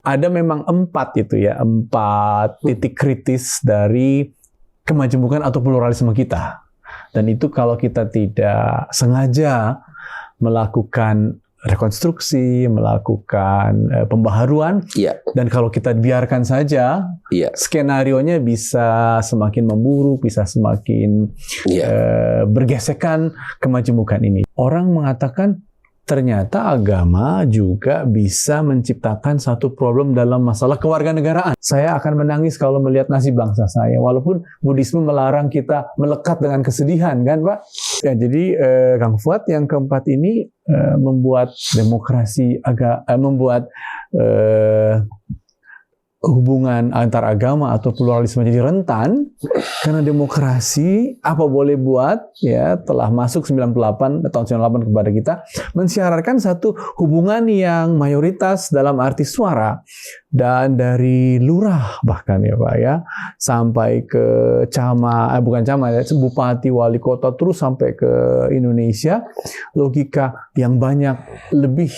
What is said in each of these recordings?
ada memang 4 itu ya, 4 titik kritis dari kemajemukan atau pluralisme kita. Dan itu kalau kita tidak sengaja melakukan rekonstruksi, melakukan pembaharuan, dan kalau kita biarkan saja, skenarionya bisa semakin memburuk, bisa semakin bergesekan kemajemukan ini. Orang mengatakan ternyata agama juga bisa menciptakan satu problem dalam masalah kewarganegaraan. Saya akan menangis kalau melihat nasib bangsa saya, walaupun Buddhisme melarang kita melekat dengan kesedihan, kan Pak? Ya, jadi Kang Fuad yang keempat ini membuat demokrasi membuat hubungan antar agama atau pluralisme jadi rentan karena demokrasi apa boleh buat ya telah masuk tahun 98 kepada kita mensyaratkan satu hubungan yang mayoritas dalam arti suara, dan dari lurah bahkan ya Pak ya sampai ke bupati, wali kota, terus sampai ke Indonesia, logika yang banyak lebih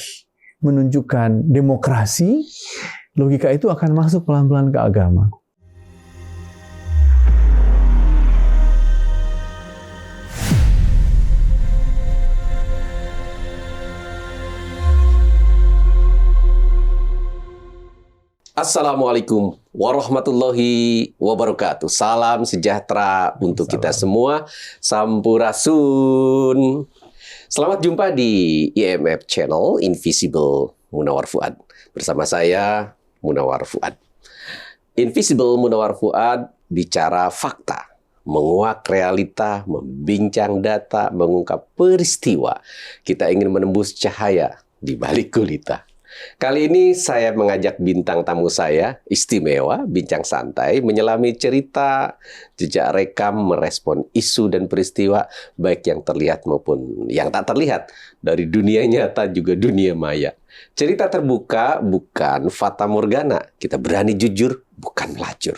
menunjukkan demokrasi. Logika itu akan masuk pelan-pelan ke agama. Assalamualaikum warahmatullahi wabarakatuh. Salam sejahtera untuk kita semua. Sampurasun. Selamat jumpa di IMF Channel Invisible Munawar Fuad. Bersama saya, Munawar Fuad. Invisible Munawar Fuad bicara fakta, menguak realita, membincang data, mengungkap peristiwa. Kita ingin menembus cahaya di balik gulita. Kali ini saya mengajak bintang tamu saya, istimewa, bincang santai, menyelami cerita, jejak rekam, merespon isu dan peristiwa, baik yang terlihat maupun yang tak terlihat, dari dunia nyata juga dunia maya. Cerita terbuka, bukan fata morgana. Kita berani jujur, bukan melacur.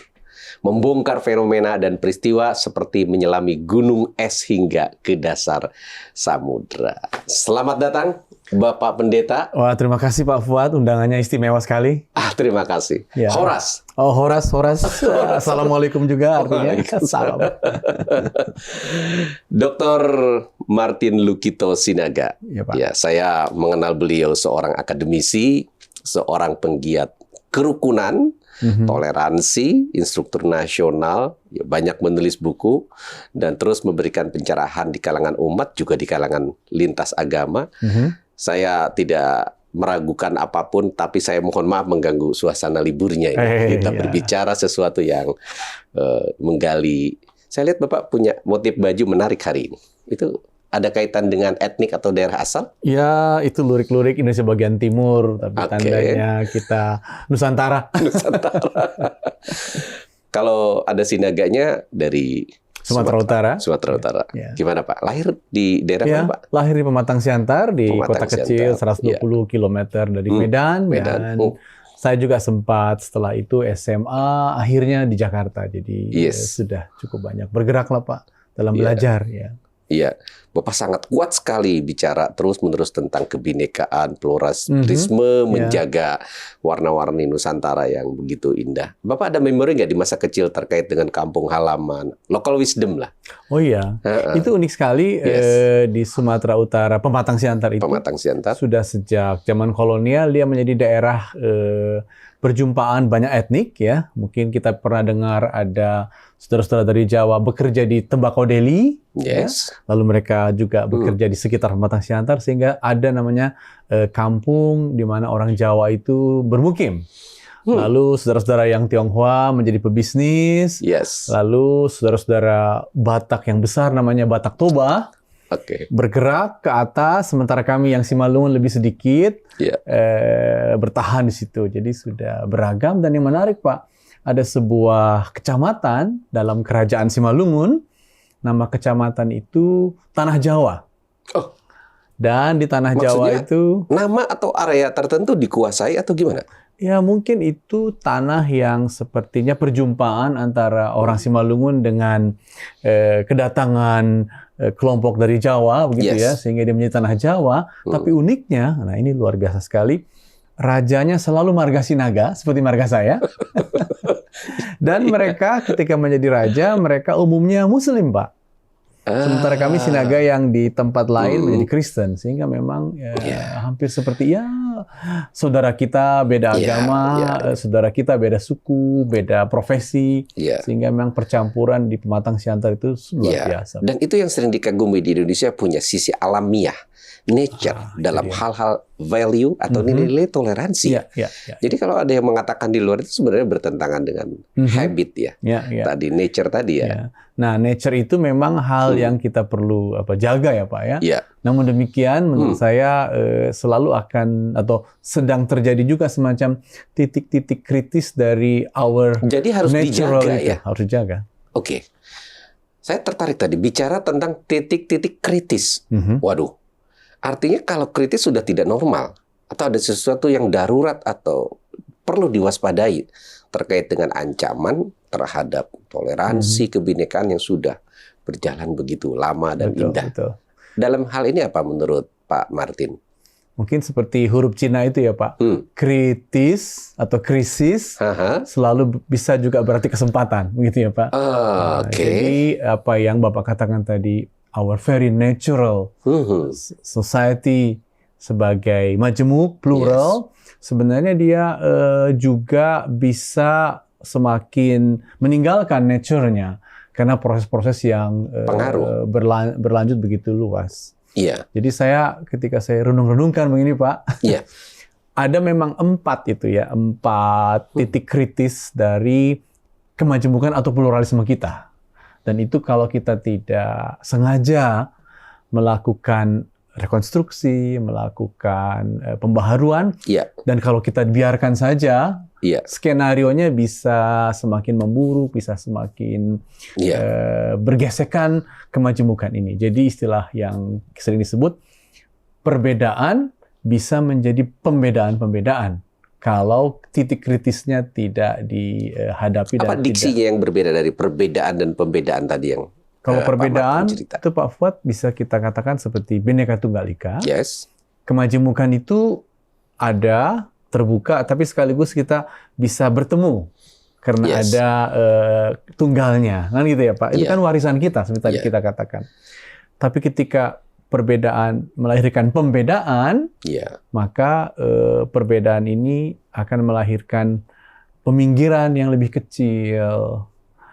Membongkar fenomena dan peristiwa seperti menyelami gunung es hingga ke dasar samudra. Selamat datang, Bapak Pendeta. Wah, terima kasih Pak Fuad, undangannya istimewa sekali. Terima kasih. Ya. Horas. Oh, Horas. Assalamualaikum juga artinya. Salam. Dr. Martin Lukito Sinaga. Ya, Pak. Ya, saya mengenal beliau seorang akademisi, seorang penggiat kerukunan, toleransi, instruktur nasional, ya, banyak menulis buku, dan terus memberikan pencerahan di kalangan umat, juga di kalangan lintas agama. Saya tidak meragukan apapun, tapi saya mohon maaf mengganggu suasana liburnya ini. Kita berbicara sesuatu yang menggali. Saya lihat Bapak punya motif baju menarik hari ini. Itu ada kaitan dengan etnik atau daerah asal? Ya, itu lurik-lurik Indonesia bagian timur, tapi tandanya kita Nusantara. Kalau ada sinaganya dari Sumatera Utara. Sumatera Utara. Ya. Gimana Pak? Lahir di daerah mana Pak? Lahir di Pematang Siantar, di kota kecil 120 km dari Medan. Dan saya juga sempat setelah itu SMA, akhirnya di Jakarta. Jadi sudah cukup banyak bergerak lah Pak dalam belajar. Ya. Iya, Bapak sangat kuat sekali bicara terus-menerus tentang kebinekaan, pluralisme, menjaga warna-warni Nusantara yang begitu indah. Bapak ada memori nggak di masa kecil terkait dengan kampung halaman, local wisdom lah? Oh iya, itu unik sekali. Di Sumatera Utara, Pematang Siantar itu sudah sejak zaman kolonial dia menjadi daerah perjumpaan banyak etnik ya. Mungkin kita pernah dengar ada saudara-saudara dari Jawa bekerja di Tembakau Deli, ya. Lalu mereka juga bekerja di sekitar Pematang Siantar, sehingga ada namanya kampung di mana orang Jawa itu bermukim. Lalu saudara-saudara yang Tionghoa menjadi pebisnis. Lalu saudara-saudara Batak yang besar namanya Batak Toba. Bergerak ke atas, sementara kami yang Simalungun lebih sedikit bertahan di situ. Jadi sudah beragam, dan yang menarik Pak, ada sebuah kecamatan dalam kerajaan Simalungun, nama kecamatan itu Tanah Jawa. Dan di Tanah Jawa itu nama atau area tertentu dikuasai atau gimana? Ya mungkin itu tanah yang sepertinya perjumpaan antara orang Simalungun dengan kedatangan kelompok dari Jawa begitu ya, sehingga dia menjadi Tanah Jawa. Tapi uniknya, nah ini luar biasa sekali, rajanya selalu marga Sinaga, seperti marga saya. Dan mereka ketika menjadi raja, mereka umumnya Muslim, Pak. Sementara kami Sinaga yang di tempat lain menjadi Kristen, sehingga memang hampir seperti saudara kita beda agama, saudara kita beda suku, beda profesi, sehingga memang percampuran di Pematang Siantar itu luar biasa. Dan itu yang sering dikagumi di Indonesia, punya sisi alamiah, nature dalam hal-hal value atau nilai toleransi. Jadi kalau ada yang mengatakan di luar itu sebenarnya bertentangan dengan habit tadi nature tadi ya. Nah, nature itu memang hal yang kita perlu jaga ya Pak ya. Namun demikian menurut saya selalu akan atau sedang terjadi juga semacam titik-titik kritis dari our jadi harus dijaga ya. Harus dijaga. Oke. Saya tertarik tadi bicara tentang titik-titik kritis. Waduh. Artinya kalau kritis sudah tidak normal atau ada sesuatu yang darurat atau perlu diwaspadai terkait dengan ancaman terhadap toleransi kebinekaan yang sudah berjalan begitu lama dan indah. Dalam hal ini apa menurut Pak Martin? Mungkin seperti huruf Cina itu ya Pak. Kritis atau krisis selalu bisa juga berarti kesempatan, begitu ya Pak. Jadi apa yang Bapak katakan tadi, our very natural society sebagai majemuk plural, sebenarnya dia juga bisa semakin meninggalkan nature-nya karena proses-proses yang berlanjut begitu luas. Jadi ketika saya renung-renungkan begini Pak, ada memang 4 titik kritis dari kemajemukan atau pluralisme kita. Dan itu kalau kita tidak sengaja melakukan rekonstruksi, melakukan pembaharuan, dan kalau kita biarkan saja, skenarionya bisa semakin memburuk, bisa semakin bergesekan kemajemukan ini. Jadi istilah yang sering disebut perbedaan bisa menjadi pembedaan-pembedaan kalau titik kritisnya tidak dihadapi. Apa diksinya yang berbeda dari perbedaan dan pembedaan tadi yang kalau perbedaan itu Pak Fuad bisa kita katakan seperti Bhinneka Tunggal Ika. Kemajemukan itu ada, terbuka, tapi sekaligus kita bisa bertemu karena ada tunggalnya, kan gitu ya Pak. Itu kan warisan kita seperti tadi kita katakan. Tapi ketika perbedaan melahirkan pembedaan, maka perbedaan ini akan melahirkan peminggiran yang lebih kecil.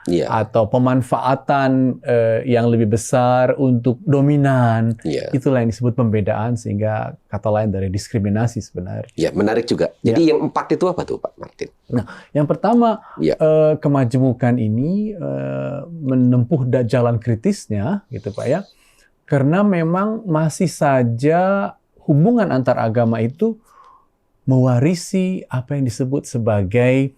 Atau pemanfaatan yang lebih besar untuk dominan. Itulah yang disebut pembedaan, sehingga kata lain dari diskriminasi sebenarnya. Menarik juga. Jadi yang 4 itu apa tuh Pak Martin? Nah, yang pertama kemajemukan ini menempuh jalan kritisnya, gitu Pak ya, karena memang masih saja hubungan antar agama itu mewarisi apa yang disebut sebagai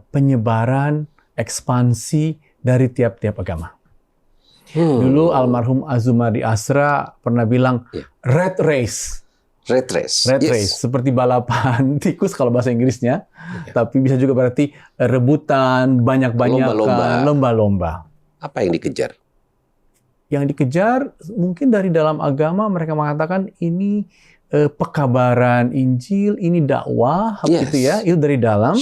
penyebaran ekspansi dari tiap-tiap agama. Dulu almarhum Azumadi Asra pernah bilang rat race. Rat race, seperti balapan tikus kalau bahasa Inggrisnya, tapi bisa juga berarti rebutan, banyak-banyakan, lomba-lomba. Apa yang dikejar? Yang dikejar mungkin dari dalam agama mereka mengatakan ini pekabaran Injil, ini dakwah, gitu ya, itu dari dalam.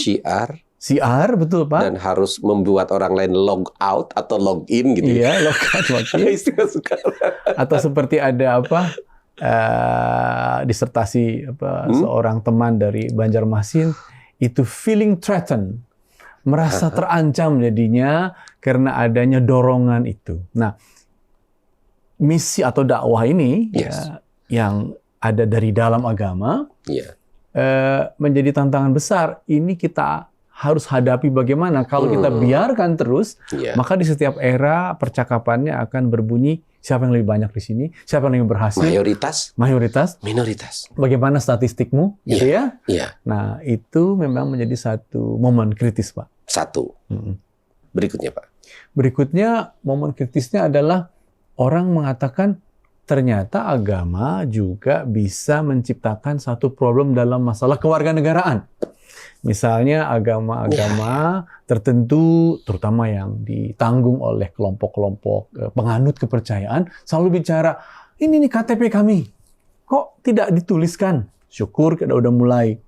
Siar, betul Pak. Dan harus membuat orang lain log out atau log in gitu. Log out, log in. Atau seperti ada disertasi seorang teman dari Banjarmasin itu feeling threatened, merasa terancam jadinya karena adanya dorongan itu. Nah, misi atau dakwah ini yang ada dari dalam agama menjadi tantangan besar. Ini kita harus hadapi bagaimana. Kalau kita biarkan terus, maka di setiap era percakapannya akan berbunyi siapa yang lebih banyak di sini, siapa yang lebih berhasil. Mayoritas. Minoritas. Bagaimana statistikmu, gitu ya? Nah, itu memang menjadi satu momen kritis, Pak. Berikutnya, Pak. Berikutnya, momen kritisnya adalah orang mengatakan ternyata agama juga bisa menciptakan satu problem dalam masalah kewarganegaraan. Misalnya agama-agama tertentu, terutama yang ditanggung oleh kelompok-kelompok penganut kepercayaan, selalu bicara, ini nih KTP kami, kok tidak dituliskan? Syukur kita udah mulai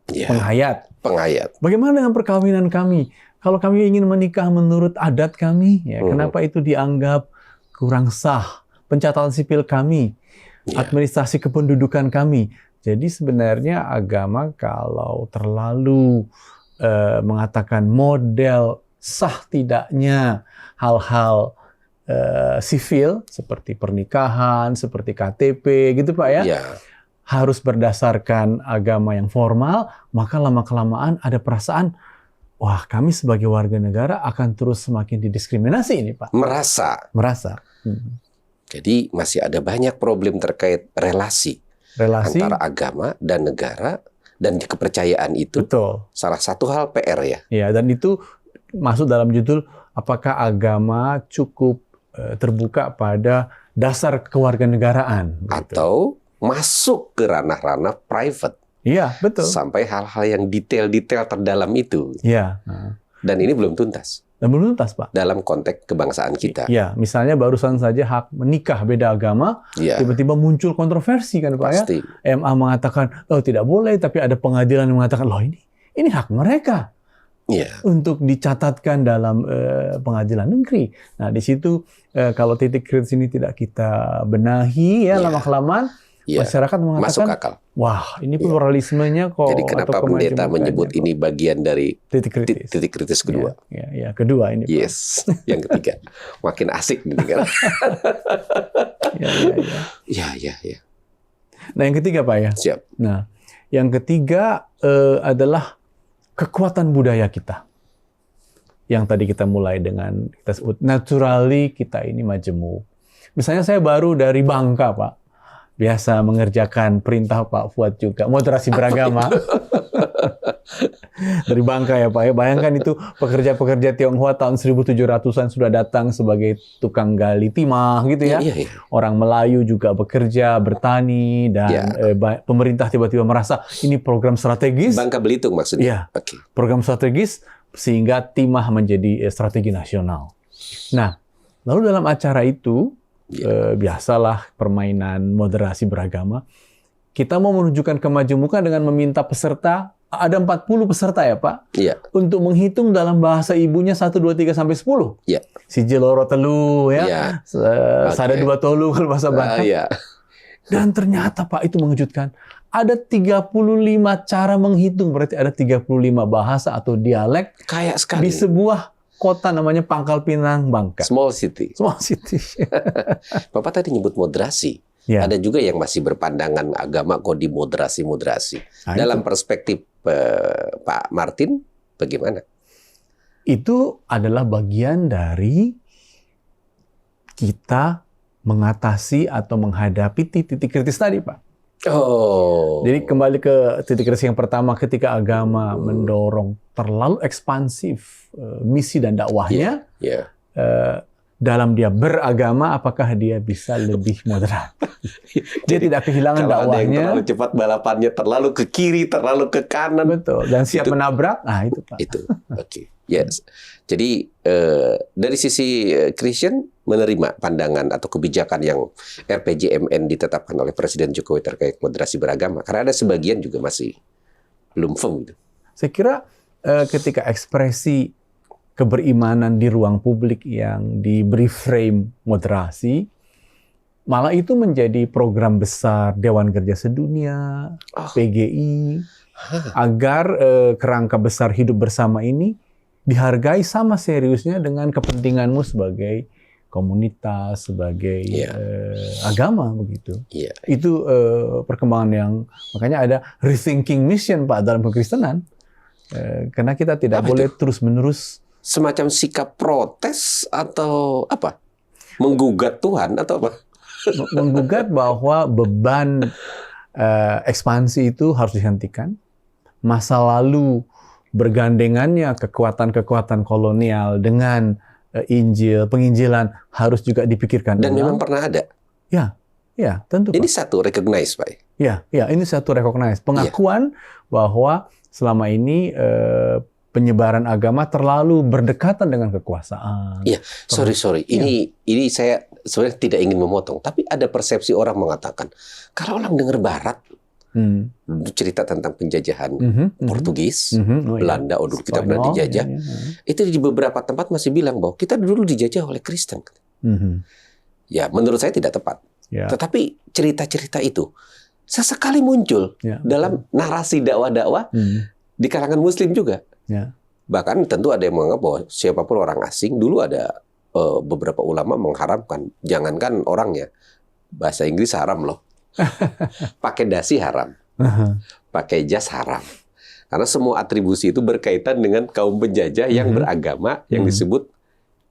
Penghayat. Bagaimana dengan perkawinan kami? Kalau kami ingin menikah menurut adat kami, ya, kenapa itu dianggap kurang sah? Pencatatan sipil kami, administrasi kependudukan kami. Jadi sebenarnya agama kalau terlalu mengatakan model sah tidaknya hal-hal sivil seperti pernikahan, seperti KTP, gitu Pak ya. Harus berdasarkan agama yang formal, maka lama-kelamaan ada perasaan, wah kami sebagai warga negara akan terus semakin didiskriminasi ini Pak. Merasa. Jadi masih ada banyak problem terkait relasi antara agama dan negara dan kepercayaan itu. Betul. Salah satu hal PR ya. Ya, dan itu masuk dalam judul apakah agama cukup terbuka pada dasar kewarganegaraan atau masuk ke ranah-ranah private. Iya, betul. Sampai hal-hal yang detail-detail terdalam itu. Iya. Dan ini belum tuntas. Dan belum tuntas, Pak. Dalam konteks kebangsaan kita. Iya, misalnya barusan saja hak menikah beda agama, tiba-tiba muncul kontroversi kan, Pak. Pasti. Ya? MA mengatakan, oh tidak boleh, tapi ada pengadilan yang mengatakan, loh ini hak mereka. Untuk dicatatkan dalam pengadilan negeri. Nah, di situ kalau titik kritis ini tidak kita benahi lama-kelamaan, masyarakat mengatakan, masuk akal. Wah, ini pluralismenya kok. Jadi kenapa pendeta menyebut ini bagian dari titik kritis kedua? Ya, kedua ini. Yes, yang ketiga. Makin asik nih kan. Ya. Nah, yang ketiga Pak ya. Siap. Nah, yang ketiga adalah kekuatan budaya kita. Yang tadi kita mulai dengan kita sebut naturally kita ini majemuk. Misalnya saya baru dari Bangka, Pak. Biasa mengerjakan perintah Pak Fuad juga, moderasi beragama. Dari Bangka ya Pak ya. Bayangkan itu pekerja-pekerja Tionghoa tahun 1700-an sudah datang sebagai tukang gali timah gitu ya. Orang Melayu juga bekerja, bertani, dan pemerintah tiba-tiba merasa ini program strategis. Bangka Belitung maksudnya? Iya, program strategis sehingga timah menjadi strategi nasional. Nah, lalu dalam acara itu, biasalah permainan moderasi beragama. Kita mau menunjukkan kemajemukan dengan meminta peserta, ada 40 peserta ya Pak, untuk menghitung dalam bahasa ibunya 1, 2, 3 sampai 10. Si jeloro telu ya, sada dua tolu kalau bahasa Batak. Dan ternyata Pak itu mengejutkan. Ada 35 cara menghitung, berarti ada 35 bahasa atau dialek. Kayak sekali. Di sebuah kota namanya Pangkal Pinang, Bangka. Small city. Bapak tadi nyebut moderasi. Ada juga yang masih berpandangan agama kok di moderasi. Dalam perspektif Pak Martin, bagaimana? Itu adalah bagian dari kita mengatasi atau menghadapi titik kritis tadi, Pak. Jadi kembali ke titik kritis yang pertama ketika agama mendorong terlalu ekspansif misi dan dakwahnya. Dalam dia beragama, apakah dia bisa lebih moderat? Dia tidak kehilangan dakwahnya. Kalau ada yang terlalu cepat balapannya, terlalu ke kiri, terlalu ke kanan. Betul. Dan siap menabrak. Nah itu Pak. Itu. Yes. Jadi dari sisi Christian menerima pandangan atau kebijakan yang RPJMN ditetapkan oleh Presiden Jokowi terkait moderasi beragama. Karena ada sebagian juga masih belum firm. Gitu. Saya kira ketika ekspresi keberimanan di ruang publik yang diberi frame moderasi, malah itu menjadi program besar Dewan Gereja Sedunia, PGI, agar kerangka besar hidup bersama ini dihargai sama seriusnya dengan kepentinganmu sebagai komunitas, sebagai agama begitu. Itu perkembangan yang makanya ada rethinking mission Pak dalam kekristenan, karena kita tidak boleh terus-menerus semacam sikap protes atau apa? Menggugat Tuhan atau apa? Menggugat bahwa beban ekspansi itu harus dihentikan. Masa lalu bergandengannya kekuatan-kekuatan kolonial dengan penginjilan harus juga dipikirkan. Dan memang pernah ada? Ya, tentu. Ini Pak. Satu recognize, Pak? Ya, ini satu recognize. Pengakuan bahwa selama ini penyebaran agama terlalu berdekatan dengan kekuasaan. Iya, sorry. Ini saya sebenarnya tidak ingin memotong, tapi ada persepsi orang mengatakan kalau orang dengar Barat, Cerita tentang penjajahan Portugis, Belanda, dulu kita pernah dijajah. Itu di beberapa tempat masih bilang bahwa kita dulu dijajah oleh Kristen. Ya, menurut saya tidak tepat. Tetapi cerita-cerita itu sesekali muncul dalam narasi dakwah-dakwah di kalangan Muslim juga. Bahkan tentu ada yang menganggap bahwa siapapun orang asing, dulu ada beberapa ulama mengharamkan, jangankan orangnya, bahasa Inggris haram loh. Pakai dasi haram, pakai jas haram, karena semua atribusi itu berkaitan dengan kaum penjajah yang beragama yang disebut.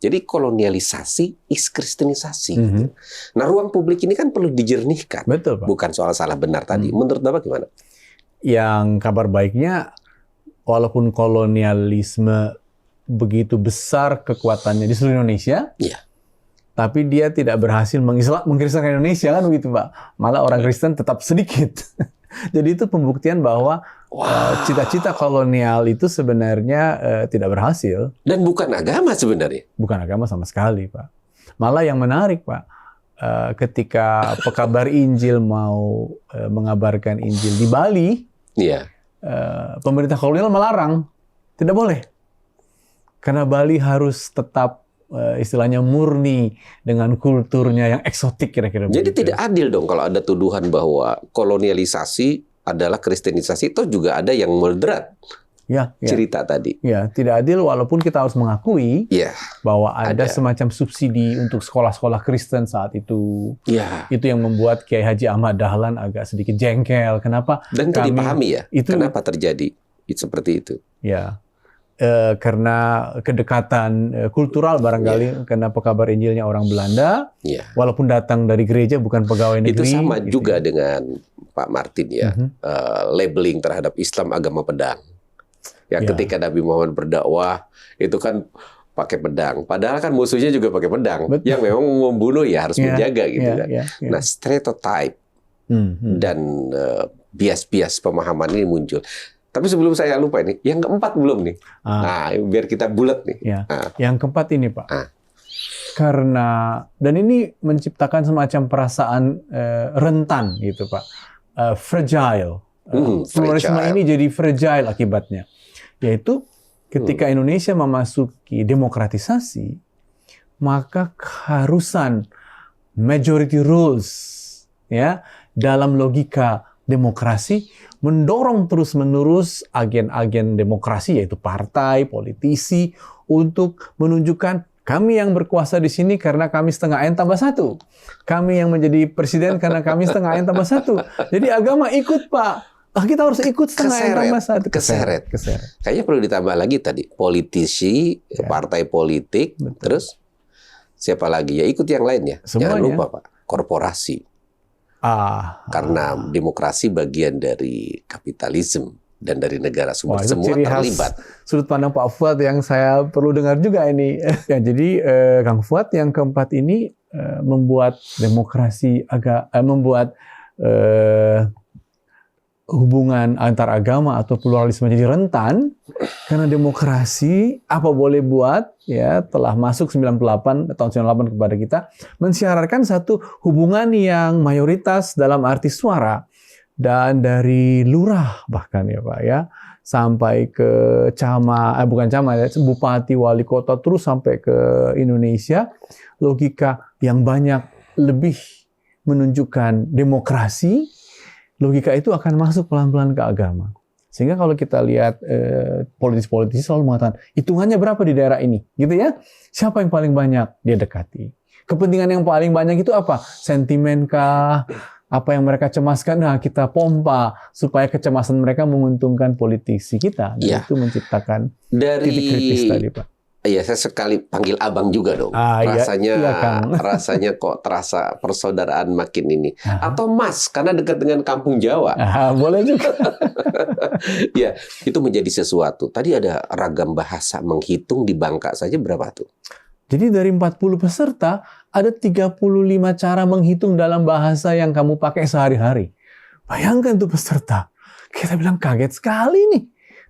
Jadi kolonialisasi is kristenisasi. Gitu. Nah, ruang publik ini kan perlu dijernihkan. Betul, Pak. Bukan soal salah benar tadi. Menurut Bapak gimana? Yang kabar baiknya, walaupun kolonialisme begitu besar kekuatannya di seluruh Indonesia, tapi dia tidak berhasil mengkristenkan Indonesia, kan begitu, Pak. Malah orang Kristen tetap sedikit. Jadi itu pembuktian bahwa cita-cita kolonial itu sebenarnya tidak berhasil. Dan bukan agama sebenarnya. Bukan agama sama sekali, Pak. Malah yang menarik, Pak, ketika pekabar Injil mau mengabarkan Injil di Bali, pemerintah kolonial melarang. Tidak boleh. Karena Bali harus tetap istilahnya murni dengan kulturnya yang eksotik kira-kira. Jadi tidak adil dong kalau ada tuduhan bahwa kolonialisasi adalah kristenisasi, itu juga ada yang moderat. Cerita tadi. Ya, tidak adil walaupun kita harus mengakui bahwa ada semacam subsidi untuk sekolah-sekolah Kristen saat itu. Itu yang membuat Kiai Haji Ahmad Dahlan agak sedikit jengkel. Kenapa? Dan itu dipahami kenapa terjadi seperti itu. Karena kedekatan kultural barangkali, karena pekabar Injilnya orang Belanda, walaupun datang dari gereja bukan pegawai negeri. Itu sama gitu juga dengan Pak Martin labeling terhadap Islam agama pedang. Ketika Nabi Muhammad berdakwah itu kan pakai pedang, padahal kan musuhnya juga pakai pedang. Betul. Yang memang membunuh harus menjaga gitu kan. Nah, stereotype dan bias-bias pemahaman ini muncul. Tapi sebelum saya lupa ini, yang keempat belum nih. Nah, biar kita bulat nih. Yang keempat ini, Pak. Karena, dan ini menciptakan semacam perasaan rentan gitu, Pak. Fragile. Pluralisme ini jadi fragile akibatnya. Yaitu ketika Indonesia memasuki demokratisasi, maka keharusan majority rules dalam logika demokrasi mendorong terus-menerus agen-agen demokrasi, yaitu partai, politisi, untuk menunjukkan kami yang berkuasa di sini karena kami setengah N tambah 1. Kami yang menjadi presiden karena kami setengah N tambah 1. Jadi agama ikut, Pak. Kita harus ikut setengah N tambah 1. Keseret. Kayaknya perlu ditambah lagi tadi. Politisi, partai politik, terus siapa lagi? Ya ikut yang lainnya. Jangan lupa, Pak. Korporasi. Karena demokrasi bagian dari kapitalisme dan dari negara semua terlibat. Sudut pandang Pak Fuad yang saya perlu dengar juga ini. Jadi Kang Fuad yang keempat ini membuat demokrasi membuat hubungan antar agama atau pluralisme jadi rentan karena demokrasi apa boleh buat telah masuk tahun 98 kepada kita mensyaratkan satu hubungan yang mayoritas dalam arti suara, dan dari lurah bahkan Pak sampai ke bupati, wali kota, terus sampai ke Indonesia, logika yang banyak lebih menunjukkan demokrasi. Logika itu akan masuk pelan-pelan ke agama. Sehingga kalau kita lihat politisi-politisi selalu mengatakan, hitungannya berapa di daerah ini? Gitu ya. Siapa yang paling banyak dia dekati? Kepentingan yang paling banyak itu apa? Sentimen kah? Apa yang mereka cemaskan? Nah, kita pompa supaya kecemasan mereka menguntungkan politisi kita. Dan itu menciptakan titik kritis tadi, Pak. Iya, saya sekali panggil abang juga dong. Rasanya kok terasa persaudaraan makin ini. Atau Mas, karena dekat dengan kampung Jawa. Boleh juga. Ya, itu menjadi sesuatu. Tadi ada ragam bahasa menghitung di Bangka saja berapa tuh? Jadi dari 40 peserta, ada 35 cara menghitung dalam bahasa yang kamu pakai sehari-hari. Bayangkan tuh peserta. Kita bilang kaget sekali nih.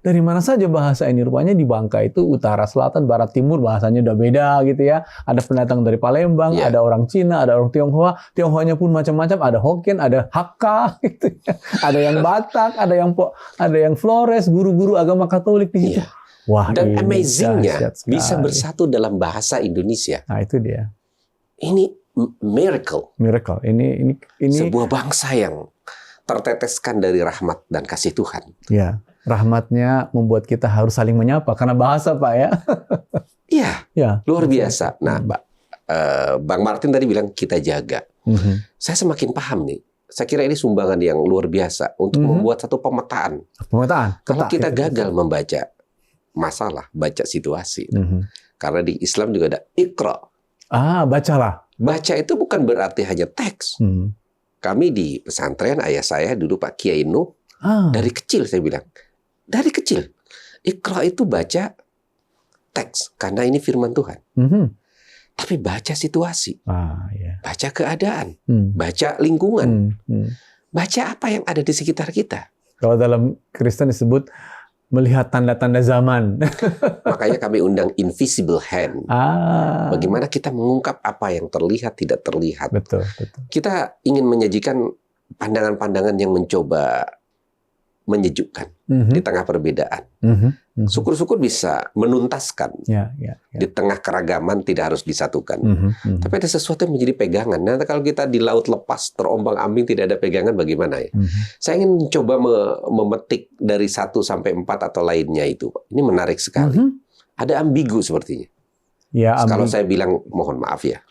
dari mana saja bahasa ini? Rupanya di Bangka itu utara, selatan, barat, timur bahasanya udah beda gitu ya. Ada pendatang dari Palembang, ada orang Cina, ada orang Tionghoa. Tionghoanya pun macam-macam, ada Hokkien, ada Hakka gitu ya. Ada yang Batak, ada yang Flores, guru-guru agama Katolik di situ. Wah, dan amazingnya bisa bersatu dalam bahasa Indonesia. Nah, itu dia. Ini miracle. Ini sebuah bangsa yang terteteskan dari rahmat dan kasih Tuhan. Ya, rahmatnya membuat kita harus saling menyapa karena bahasa, Pak ya. Iya, ya, luar biasa. Nah, Bang Martin tadi bilang kita jaga. Saya semakin paham nih. Saya kira ini sumbangan yang luar biasa untuk membuat satu pemetaan. Kalau kita gagal membaca masalah, baca situasi. Karena di Islam juga ada Iqra. Bacalah. Baca itu bukan berarti hanya teks. Kami di pesantren, ayah saya dulu Pak Kiai Nuh, dari kecil saya bilang, dari kecil. Iqra itu baca teks, karena ini firman Tuhan. Tapi baca situasi, baca keadaan, baca lingkungan, baca apa yang ada di sekitar kita. Kalau dalam Kristen disebut melihat tanda-tanda zaman. Makanya kami undang invisible hand. Bagaimana kita mengungkap apa yang terlihat tidak terlihat. Betul. Kita ingin menyajikan pandangan-pandangan yang mencoba menyejukkan di tengah perbedaan. Syukur-syukur bisa menuntaskan. Di tengah keragaman tidak harus disatukan. Tapi ada sesuatu yang menjadi pegangan. Nah, kalau kita di laut lepas, terombang-ambing, tidak ada pegangan, bagaimana ya? Saya ingin mencoba memetik dari 1 sampai 4 atau lainnya itu. Ini menarik sekali. Ada ambigu sepertinya. Kalau saya bilang, mohon maaf ya,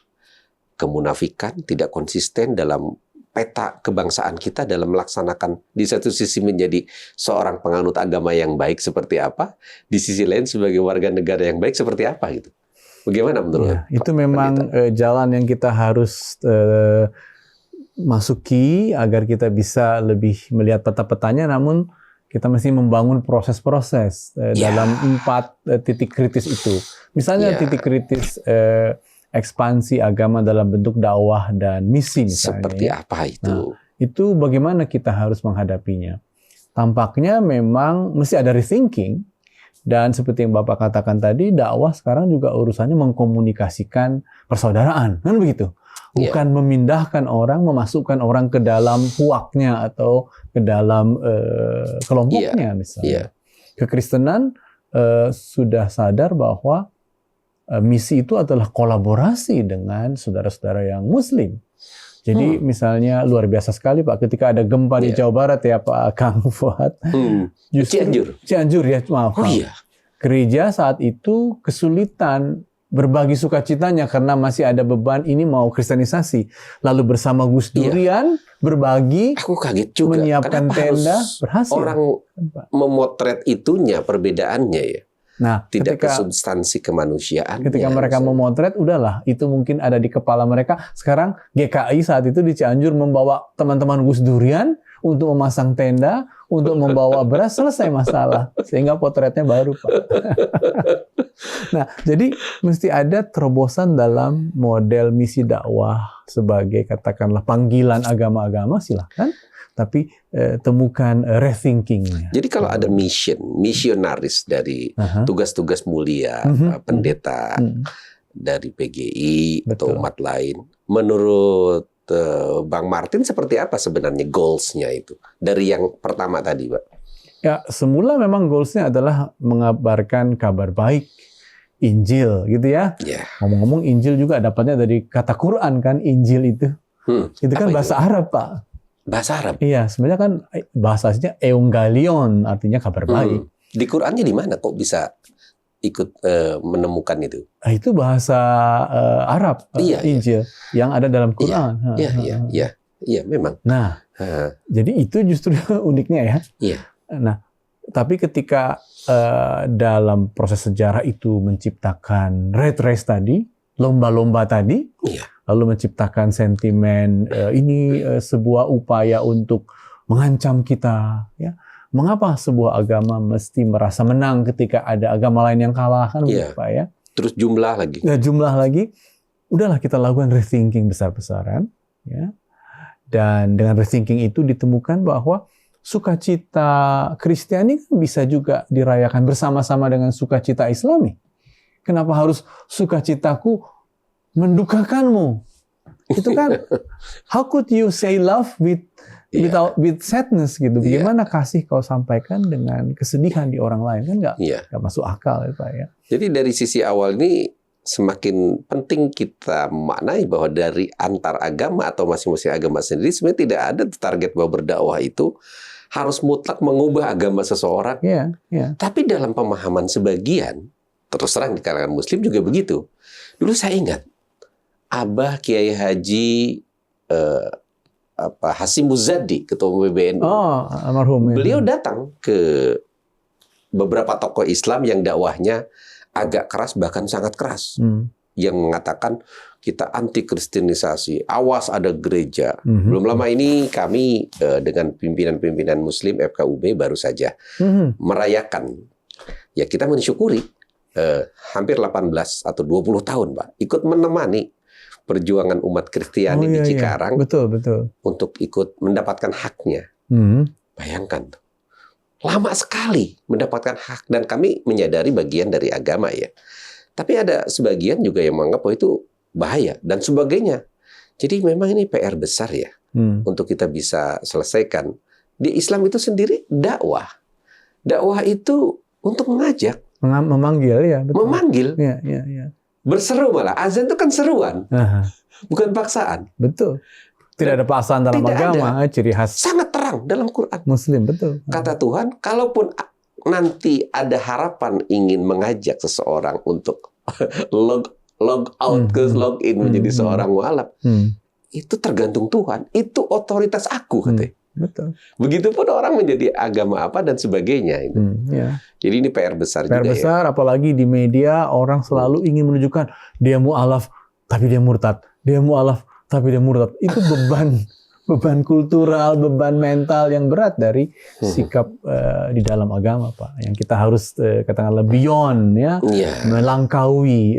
kemunafikan tidak konsisten dalam peta kebangsaan kita dalam melaksanakan, di satu sisi menjadi seorang penganut agama yang baik seperti apa, di sisi lain sebagai warga negara yang baik seperti apa gitu. Bagaimana menurut itu memang jalan yang kita harus masuki agar kita bisa lebih melihat peta-petanya, namun kita mesti membangun proses-proses dalam 4 titik kritis itu. Misalnya titik kritis ekspansi agama dalam bentuk dakwah dan misi misalnya. Seperti apa itu? Itu bagaimana kita harus menghadapinya. Tampaknya memang mesti ada rethinking, dan seperti yang Bapak katakan tadi, dakwah sekarang juga urusannya mengkomunikasikan persaudaraan, kan begitu? Bukan memindahkan orang, memasukkan orang ke dalam puaknya atau ke dalam kelompoknya misalnya. Kekristenan sudah sadar bahwa misi itu adalah kolaborasi dengan saudara-saudara yang Muslim. Jadi misalnya luar biasa sekali Pak, ketika ada gempa di Jawa Barat ya Pak Kang Fuad. Cianjur ya, maaf. Gereja saat itu kesulitan berbagi sukacitanya karena masih ada beban ini mau kristenisasi. Lalu bersama Gus Durian berbagi, aku kaget juga. Menyiapkan tenda, berhasil. Orang memotret itunya, perbedaannya ya. Nah, tidak ke substansi kemanusiaan. Ketika mereka memotret, udahlah, itu mungkin ada di kepala mereka. Sekarang GKI saat itu di Cianjur membawa teman-teman Gus Durian untuk memasang tenda, untuk membawa beras, selesai masalah. Sehingga potretnya baru, Pak. Nah, jadi mesti ada terobosan dalam model misi dakwah sebagai katakanlah panggilan agama-agama, silahkan. Tapi temukan rethinkingnya. Jadi kalau ada misionaris dari tugas-tugas mulia, pendeta dari PGI atau umat lain, menurut Bang Martin seperti apa sebenarnya goals-nya itu? Dari yang pertama tadi, Pak. Ya, semula memang goals-nya adalah mengabarkan kabar baik, Injil gitu ya. Ngomong-ngomong Injil juga dapatnya dari kata Quran kan, Injil itu. Itu kan bahasa Arab, Pak. Bahasa Arab? Iya, sebenarnya kan bahasanya Evangelion, artinya kabar baik. Di Qurannya di mana kok bisa ikut menemukan itu? Itu bahasa Arab, Injil, yang ada dalam Quran. Iya, memang. Nah, jadi itu justru uniknya ya. Iya. Nah, tapi ketika dalam proses sejarah itu menciptakan rat race tadi, lomba-lomba tadi, lalu menciptakan sentimen ini sebuah upaya untuk mengancam kita, ya. Mengapa sebuah agama mesti merasa menang ketika ada agama lain yang kalah, kan Pak ya? Terus jumlah lagi. Ya, jumlah lagi. Udahlah kita lakukan rethinking besar-besaran, ya. Dan dengan rethinking itu ditemukan bahwa sukacita Kristiani bisa juga dirayakan bersama-sama dengan sukacita Islami. Kenapa harus sukacitaku mendukakanmu? Itu kan, how could you say love with sadness gitu? Bagaimana kasih kau sampaikan dengan kesedihan di orang lain? Kan nggak masuk akal ya Pak ya. Jadi dari sisi awal ini semakin penting kita memaknai bahwa dari antar agama atau masing-masing agama sendiri sebenarnya tidak ada target bahwa berdakwah itu harus mutlak mengubah agama seseorang. Tapi dalam pemahaman sebagian, terus terang di kalangan Muslim juga begitu. Dulu saya ingat, Abah Kiai Haji Hasim Muzadi, Ketua PBNU. Almarhum. Beliau datang ke beberapa tokoh Islam yang dakwahnya agak keras, bahkan sangat keras. Yang mengatakan kita anti kristenisasi, awas ada gereja. Belum lama ini kami dengan pimpinan-pimpinan Muslim FKUB baru saja merayakan. Ya kita mensyukuri hampir 18 atau 20 tahun Pak, ikut menemani perjuangan umat Kristiani di Cikarang. Betul. Untuk ikut mendapatkan haknya. Bayangkan tuh. Lama sekali mendapatkan hak, dan kami menyadari bagian dari agama ya. Tapi ada sebagian juga yang menganggap bahwa itu bahaya dan sebagainya. Jadi memang ini PR besar ya untuk kita bisa selesaikan. Di Islam itu sendiri dakwah. Dakwah itu untuk mengajak, memanggil ya, betul. Memanggil. Ya. Berseru malah. Azan itu kan seruan. Bukan paksaan. Betul. Tidak ada paksaan dalam agama, ciri khas. Sangat terang dalam Quran. Muslim, betul. Kata Tuhan, kalaupun nanti ada harapan ingin mengajak seseorang untuk log out ke log in menjadi seorang mualaf, itu tergantung Tuhan. Itu otoritas aku, katanya. Betul. Begitupun orang menjadi agama apa dan sebagainya. Jadi ini PR besar juga. PR besar, apalagi di media orang selalu ingin menunjukkan dia mualaf, tapi dia murtad. Dia mualaf, tapi dia murtad. Itu beban kultural, beban mental yang berat dari sikap di dalam agama, Pak. Yang kita harus katakanlah beyond, melangkaui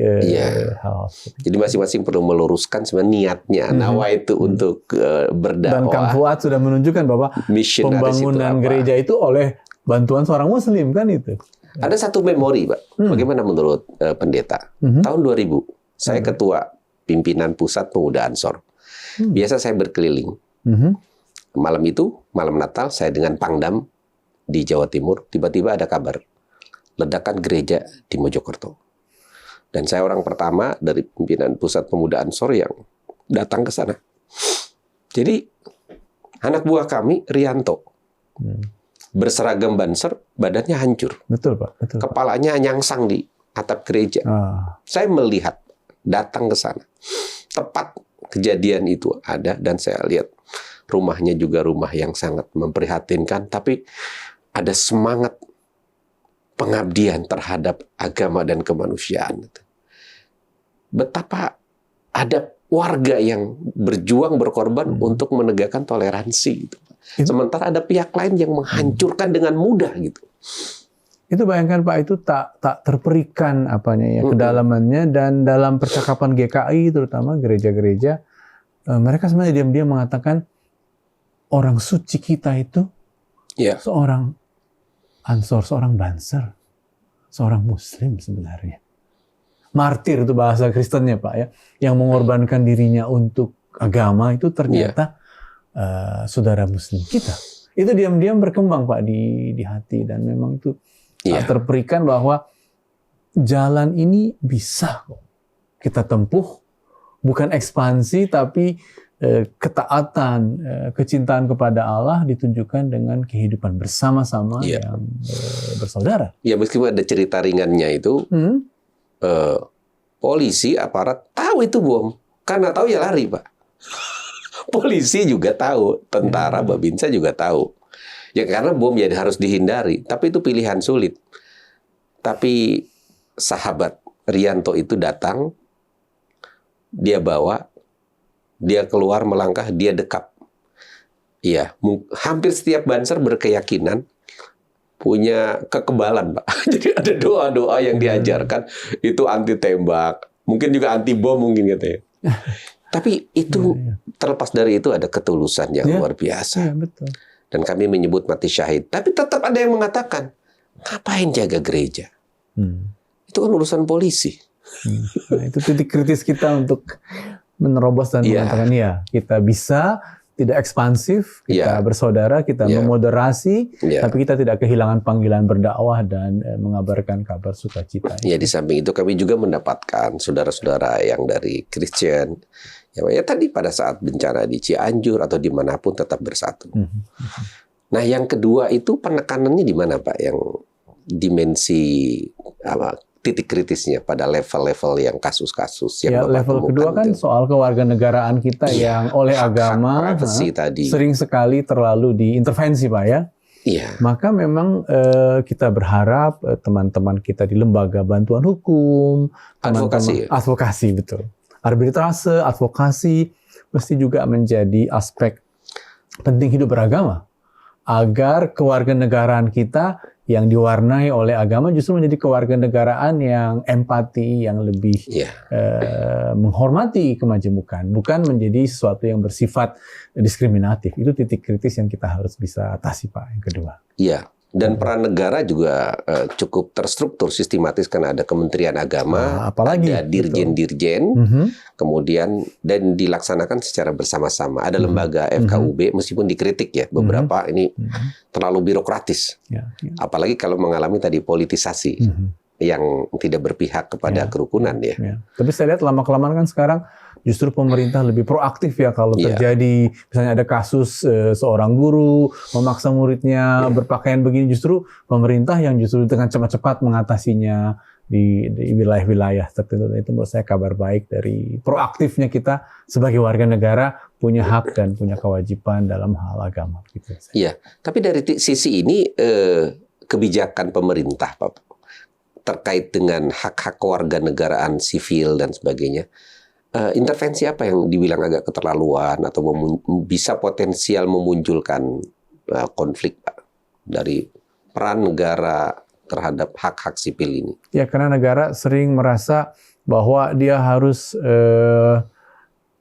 hal. Jadi masing-masing perlu meluruskan sebenarnya niatnya, nawa itu untuk berdakwah. Dan Kang Fuad sudah menunjukkan bahwa pembangunan gereja itu oleh bantuan seorang Muslim, kan itu. Ada satu memori, Pak. Bagaimana menurut pendeta? Tahun 2000, saya ketua pimpinan Pusat Pemuda Ansor. Biasa saya berkeliling. Malam itu, malam Natal, saya dengan Pangdam di Jawa Timur, tiba-tiba ada kabar ledakan gereja di Mojokerto. Dan saya orang pertama dari pimpinan Pusat Pemuda Ansor yang datang ke sana. Jadi, anak buah kami, Rianto, berseragam banser, badannya hancur. Betul, Pak. Betul, kepalanya nyangsang di atap gereja. Saya melihat, datang ke sana. Tepat kejadian itu ada, dan saya lihat rumahnya juga rumah yang sangat memprihatinkan, tapi ada semangat pengabdian terhadap agama dan kemanusiaan. Betapa ada warga yang berjuang, berkorban untuk menegakkan toleransi. Sementara ada pihak lain yang menghancurkan dengan mudah gitu. Itu bayangkan Pak, itu tak terperikan kedalamannya, dan dalam percakapan GKI terutama gereja-gereja, mereka sebenarnya diam-diam mengatakan orang suci kita itu seorang Ansor, seorang Banser, seorang Muslim sebenarnya. Martir itu bahasa Kristennya Pak ya, yang mengorbankan dirinya untuk agama itu ternyata saudara Muslim kita. Itu diam-diam berkembang Pak di hati, dan memang itu terperikan bahwa jalan ini bisa kok kita tempuh, bukan ekspansi tapi ketaatan, kecintaan kepada Allah ditunjukkan dengan kehidupan bersama-sama yang bersaudara. Ya, meskipun ada cerita ringannya itu, polisi, aparat tahu itu bom, karena tahu ya lari Pak. Polisi juga tahu, tentara, Babinsa juga tahu. Ya karena bom ya harus dihindari, tapi itu pilihan sulit. Tapi sahabat Rianto itu datang, dia bawa, dia keluar melangkah, dia dekap. Iya, hampir setiap Banser berkeyakinan punya kekebalan, Pak. Jadi ada doa-doa yang diajarkan, itu anti tembak, mungkin juga anti bom mungkin katanya. Tapi itu terlepas dari itu ada ketulusan yang luar biasa. Betul. dan kami menyebut mati syahid. Tapi tetap ada yang mengatakan, ngapain jaga gereja? Itu kan urusan polisi. Nah, itu titik kritis kita untuk menerobos dan mengatakan kita bisa tidak ekspansif, kita bersaudara, kita memoderasi, tapi kita tidak kehilangan panggilan berdakwah dan mengabarkan kabar sukacita. Ya, di samping itu kami juga mendapatkan saudara-saudara yang dari Kristen, ya tadi pada saat bencana di Cianjur atau dimanapun tetap bersatu. Nah, yang kedua itu penekanannya di mana, Pak? Yang dimensi titik kritisnya pada level-level yang kasus-kasus yang Bapak level kedua kan soal kewarganegaraan kita yang oleh agama sering sekali terlalu diintervensi, Pak, ya. Maka memang kita berharap teman-teman kita di lembaga bantuan hukum, advokasi betul, arbitrase, advokasi mesti juga menjadi aspek penting hidup beragama agar kewarganegaraan kita yang diwarnai oleh agama justru menjadi kewarganegaraan yang empati, yang lebih menghormati kemajemukan, bukan menjadi sesuatu yang bersifat diskriminatif. Itu titik kritis yang kita harus bisa atasi, Pak, yang kedua. Iya, dan peran negara juga cukup terstruktur, sistematis, karena ada Kementerian Agama, ada dirjen-dirjen, kemudian dan dilaksanakan secara bersama-sama. Ada lembaga FKUB, meskipun dikritik ya beberapa ini terlalu birokratis, apalagi kalau mengalami tadi politisasi yang tidak berpihak kepada kerukunan ya. Tapi saya lihat lama-kelamaan kan sekarang justru pemerintah lebih proaktif ya kalau terjadi misalnya ada kasus seorang guru memaksa muridnya berpakaian begini, justru pemerintah yang justru dengan cepat-cepat mengatasinya di wilayah-wilayah tertentu. Itu menurut saya kabar baik dari proaktifnya kita sebagai warga negara punya hak dan punya kewajiban dalam hal agama. Iya, tapi dari sisi ini kebijakan pemerintah, Pak, terkait dengan hak-hak kewarganegaraan sivil dan sebagainya, intervensi apa yang dibilang agak keterlaluan atau bisa potensial memunculkan konflik, Pak, dari peran negara terhadap hak-hak sipil ini? Ya, karena negara sering merasa bahwa dia harus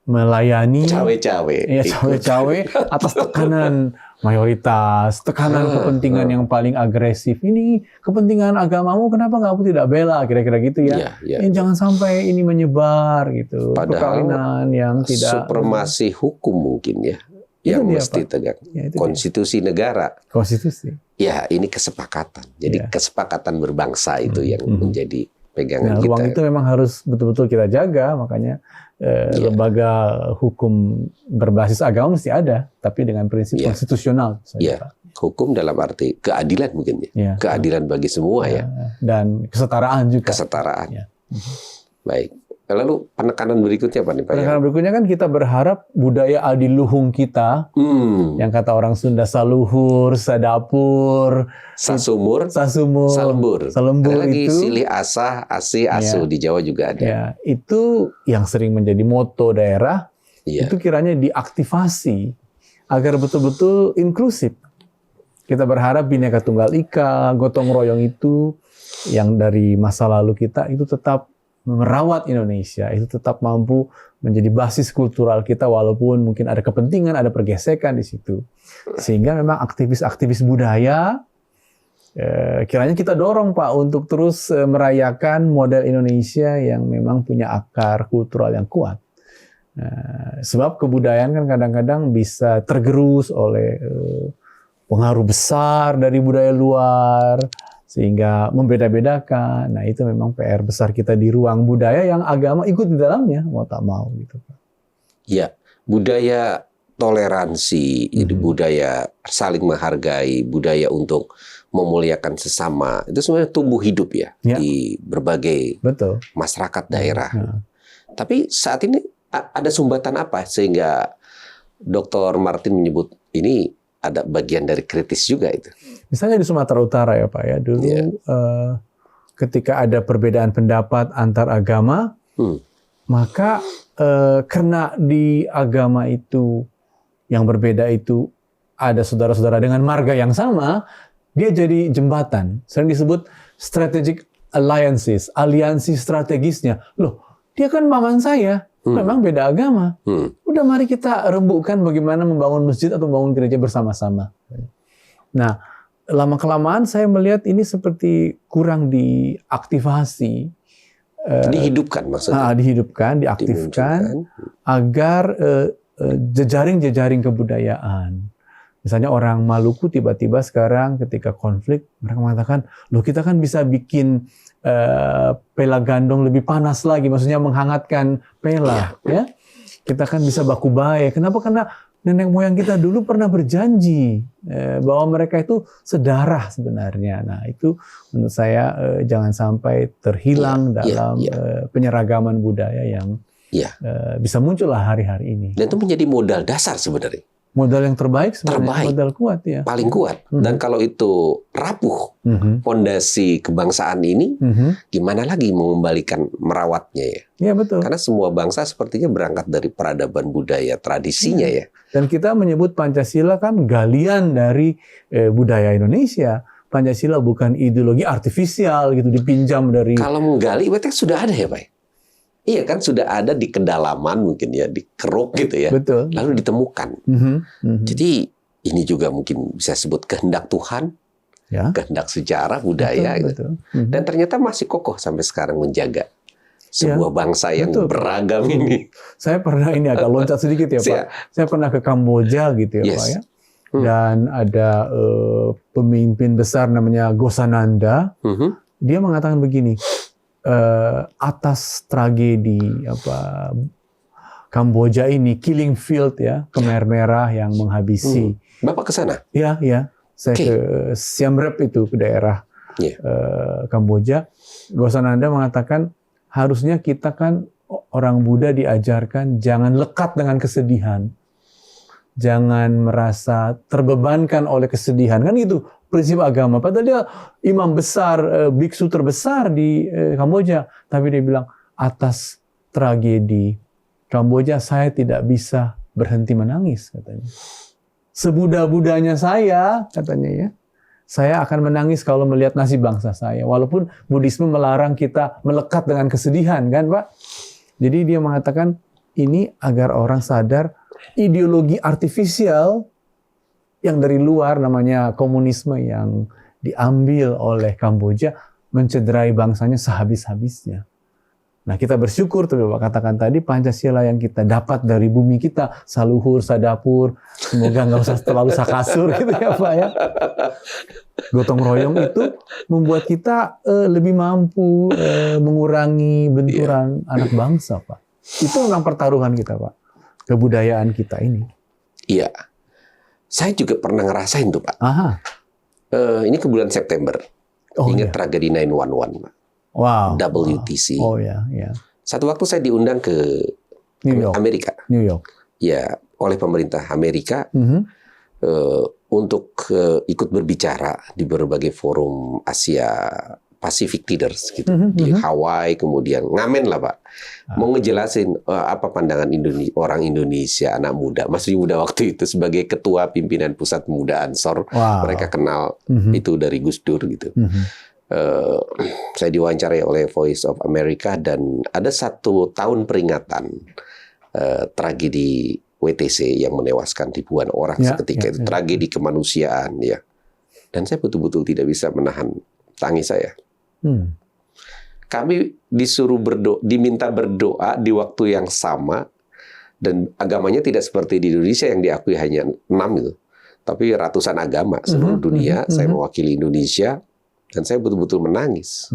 melayani cawe-cawe atas tekanan mayoritas, tekanan kepentingan yang paling agresif. Ini kepentingan agamamu, kenapa kamu tidak bela? Kira-kira gitu ya. Jangan sampai ini menyebar gitu. Padahal perkawinan yang tidak supremasi hukum mungkin ya yang mesti tegak. Konstitusi negara. Konstitusi. Ya, ini kesepakatan. Jadi kesepakatan berbangsa itu yang menjadi pegangan kita. Ruang itu memang harus betul-betul kita jaga, makanya lembaga hukum berbasis agama mesti ada, tapi dengan prinsip konstitusional. Hukum dalam arti keadilan mungkin ya. Keadilan bagi semua dan kesetaraan juga. Kesetaraan. Baik. Lalu penekanan berikutnya apa nih, Pak? Penekanan berikutnya kan kita berharap budaya adiluhung kita, yang kata orang Sunda saluhur, sadapur, sasumur, salembur. Ada lagi silih asah, asih, asuh, di Jawa juga ada. Ya, itu yang sering menjadi moto daerah, itu kiranya diaktifasi agar betul-betul inklusif. Kita berharap Bhinneka Tunggal Ika, gotong royong itu yang dari masa lalu kita itu tetap merawat Indonesia, itu tetap mampu menjadi basis kultural kita walaupun mungkin ada kepentingan, ada pergesekan di situ. Sehingga memang aktivis-aktivis budaya kiranya kita dorong, Pak, untuk terus merayakan model Indonesia yang memang punya akar kultural yang kuat. Sebab kebudayaan kan kadang-kadang bisa tergerus oleh pengaruh besar dari budaya luar, sehingga membeda-bedakan. Nah, itu memang PR besar kita di ruang budaya yang agama ikut di dalamnya, mau tak mau gitu, Pak. Ya, budaya toleransi, budaya saling menghargai, budaya untuk memuliakan sesama, itu sebenarnya tumbuh hidup ya di berbagai masyarakat daerah. Tapi saat ini ada sumbatan apa sehingga Dr. Martin menyebut ini ada bagian dari kritis juga itu? Misalnya di Sumatera Utara ya, Pak, ya, dulu ketika ada perbedaan pendapat antar agama, maka karena di agama itu yang berbeda itu ada saudara-saudara dengan marga yang sama, dia jadi jembatan. Sering disebut strategic alliances, aliansi strategisnya. Loh, dia kan paman saya, memang beda agama. Udah mari kita rembukkan bagaimana membangun masjid atau membangun gereja bersama-sama. Nah, lama-kelamaan saya melihat ini seperti kurang diaktifasi. Dihidupkan maksudnya? Dihidupkan, diaktifkan, agar jejaring-jejaring kebudayaan. Misalnya orang Maluku tiba-tiba sekarang ketika konflik, mereka mengatakan, loh kita kan bisa bikin pela gandong lebih panas lagi, maksudnya menghangatkan pela. Ya? Kita kan bisa baku bae. Kenapa? Karena nenek moyang kita dulu pernah berjanji bahwa mereka itu sedarah sebenarnya. Nah itu menurut saya jangan sampai terhilang dalam penyeragaman budaya yang bisa muncul lah hari-hari ini. Dan itu menjadi modal dasar sebenarnya. Modal yang terbaik sebenarnya, modal kuat ya. Paling kuat. Dan kalau itu rapuh, fondasi kebangsaan ini, gimana lagi mengembalikan merawatnya ya? Iya betul. Karena semua bangsa sepertinya berangkat dari peradaban budaya, tradisinya ya. Dan kita menyebut Pancasila kan galian dari budaya Indonesia. Pancasila bukan ideologi artifisial gitu, dipinjam dari... Kalau menggali, berarti sudah ada ya Pak? Iya kan, sudah ada di kedalaman mungkin ya, di keruk gitu ya. Betul. Lalu ditemukan. Jadi ini juga mungkin bisa sebut kehendak Tuhan, kehendak sejarah, budaya. Betul. Dan ternyata masih kokoh sampai sekarang menjaga sebuah bangsa yang beragam ini. Saya pernah ini agak loncat sedikit ya Pak. Saya pernah ke Kamboja gitu ya Pak ya. Dan ada pemimpin besar namanya Ghosananda. Dia mengatakan begini. Atas tragedi Kamboja ini, killing field ya, Khmer Merah yang menghabisi. Bapak ke sana? Iya. Saya ke Siem Reap itu, ke daerah Kamboja. Ghosananda mengatakan harusnya kita kan orang Buddha diajarkan jangan lekat dengan kesedihan, jangan merasa terbebankan oleh kesedihan, kan gitu prinsip agama. Padahal dia imam besar, biksu terbesar di Kamboja. Tapi dia bilang, atas tragedi Kamboja saya tidak bisa berhenti menangis, katanya. Sebuddha-budanya saya, katanya ya, saya akan menangis kalau melihat nasib bangsa saya. Walaupun Buddhisme melarang kita melekat dengan kesedihan, kan Pak? Jadi dia mengatakan, ini agar orang sadar ideologi artifisial yang dari luar namanya komunisme yang diambil oleh Kamboja mencederai bangsanya sehabis-habisnya. Nah kita bersyukur tuh Bapak katakan tadi Pancasila yang kita dapat dari bumi kita, saluhur, sadapur, semoga nggak usah terlalu sakasur gitu ya Pak ya. Gotong royong itu membuat kita lebih mampu mengurangi benturan anak bangsa Pak. Itu memang pertaruhan kita Pak, kebudayaan kita ini. Iya. Saya juga pernah ngerasain tuh Pak. Ini ke bulan September. Ingat tragedi 9/11 Pak. Wow. WTC. Oh ya. Satu waktu saya diundang ke Amerika. New York. Ya, oleh pemerintah Amerika untuk ikut berbicara di berbagai forum Asia Pacific Leaders gitu di Hawaii, kemudian ngamen lah Pak, mau ngejelasin apa pandangan orang Indonesia anak muda, masih muda waktu itu sebagai ketua pimpinan pusat pemuda Ansor, mereka kenal itu dari Gus Dur gitu. Saya diwawancarai oleh Voice of America dan ada 1 tahun peringatan tragedi WTC yang menewaskan ribuan orang seketika itu, tragedi kemanusiaan ya, dan saya betul-betul tidak bisa menahan tangis saya. Kami disuruh diminta berdoa di waktu yang sama, dan agamanya tidak seperti di Indonesia yang diakui hanya 6 itu, tapi ratusan agama seluruh dunia. Saya mewakili Indonesia dan saya betul-betul menangis.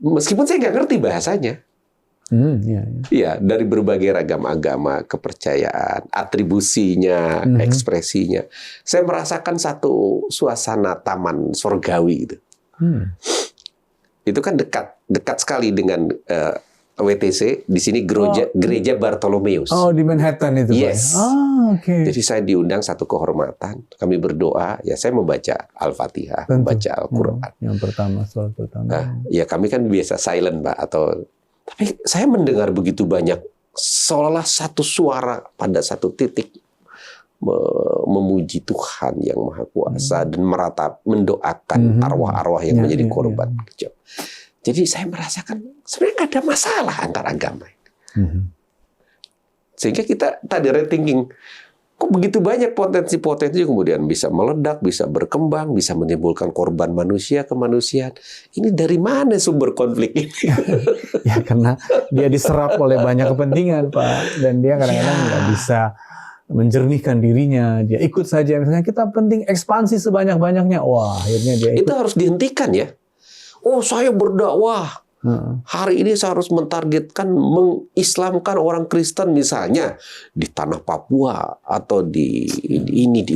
Meskipun saya nggak ngerti bahasanya. Iya, dari berbagai ragam agama, kepercayaan, atribusinya, ekspresinya. Saya merasakan satu suasana taman surgawi itu. Itu kan dekat sekali dengan WTC. Di sini gereja Bartolomeus. Oh, di Manhattan itu. Yes. Jadi saya diundang satu kehormatan. Kami berdoa. Ya, saya membaca Al-Fatihah, membaca Al-Quran. Yang pertama, soal pertama. Nah, ya kami kan biasa silent, Pak, atau tapi saya mendengar begitu banyak, seolah satu suara pada satu titik memuji Tuhan yang Maha Kuasa dan mendoakan arwah-arwah yang menjadi korban. Jadi saya merasakan sebenarnya nggak ada masalah antar agama. Sehingga kita tadi rethinking, Kok begitu banyak potensi-potensi kemudian bisa meledak, bisa berkembang, bisa menimbulkan korban manusia kemanusiaan. Ini dari mana sumber konflik ini? Ya karena dia diserap oleh banyak kepentingan, Pak. Dan dia kadang-kadang nggak bisa menjernihkan dirinya. Dia ikut saja. Misalnya kita penting ekspansi sebanyak-banyaknya. Wah, akhirnya dia ikut. Itu harus dihentikan ya. Oh, saya berdakwah. Hari ini saya harus mentargetkan mengislamkan orang Kristen misalnya di tanah Papua atau di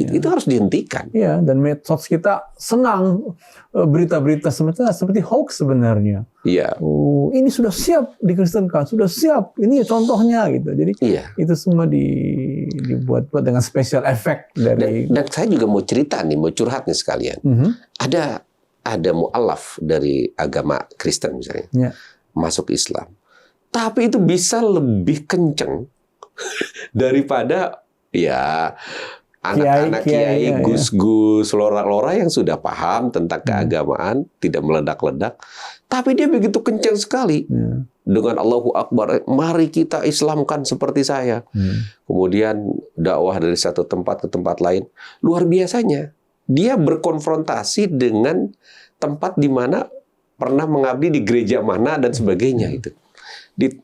itu harus dihentikan. Iya, dan medsos kita senang berita-berita seperti hoax sebenarnya. Iya. Oh, ini sudah siap dikristenkan, sudah siap. Ini contohnya gitu. Jadi itu semua dibuat-buat dengan special effect dari. Dan saya juga mau cerita nih, mau curhat nih sekalian. Ada mu'alaf dari agama Kristen misalnya, masuk Islam. Tapi itu bisa lebih kenceng daripada ya anak-anak kiai, gus-gus, lora-lora yang sudah paham tentang keagamaan, tidak meledak-ledak. Tapi dia begitu kenceng sekali. Dengan Allahu Akbar, mari kita Islamkan seperti saya. Kemudian dakwah dari satu tempat ke tempat lain. Luar biasanya. Dia berkonfrontasi dengan tempat di mana pernah mengabdi di gereja mana dan sebagainya itu.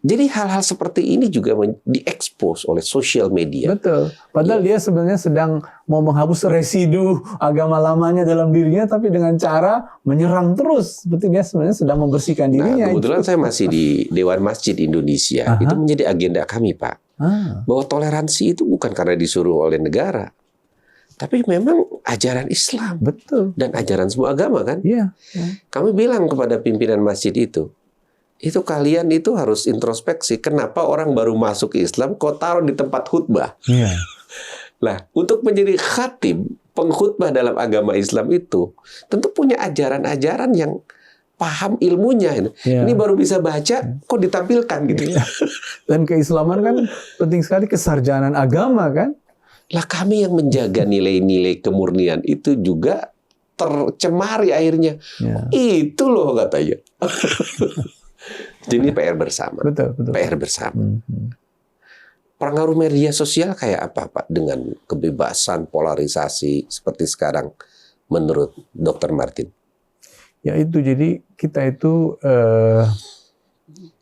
Jadi hal-hal seperti ini juga diekspos oleh sosial media. Betul. Padahal dia sebenarnya sedang mau menghapus residu agama lamanya dalam dirinya, tapi dengan cara menyerang terus. Seperti dia sebenarnya sedang membersihkan dirinya. Nah, kebetulan saya masih di Dewan Masjid Indonesia. Itu menjadi agenda kami, Pak. Bahwa toleransi itu bukan karena disuruh oleh negara. Tapi memang ajaran Islam. Betul. Dan ajaran semua agama kan. Iya. Kami bilang kepada pimpinan masjid itu kalian itu harus introspeksi. Kenapa orang baru masuk Islam kok taruh di tempat khutbah? Iya. Nah, untuk menjadi khatib, pengkhutbah dalam agama Islam itu tentu punya ajaran-ajaran yang paham ilmunya. Ini baru bisa baca, kok ditampilkan gitu. Dan keislaman kan penting sekali, kesarjanaan agama kan. Lah kami yang menjaga nilai-nilai kemurnian itu juga tercemari akhirnya. Itu loh katanya. Jadi ini PR bersama. Betul. PR bersama. Pengaruh media sosial kayak apa, Pak? Dengan kebebasan polarisasi seperti sekarang menurut Dr. Martin? Ya itu, jadi kita itu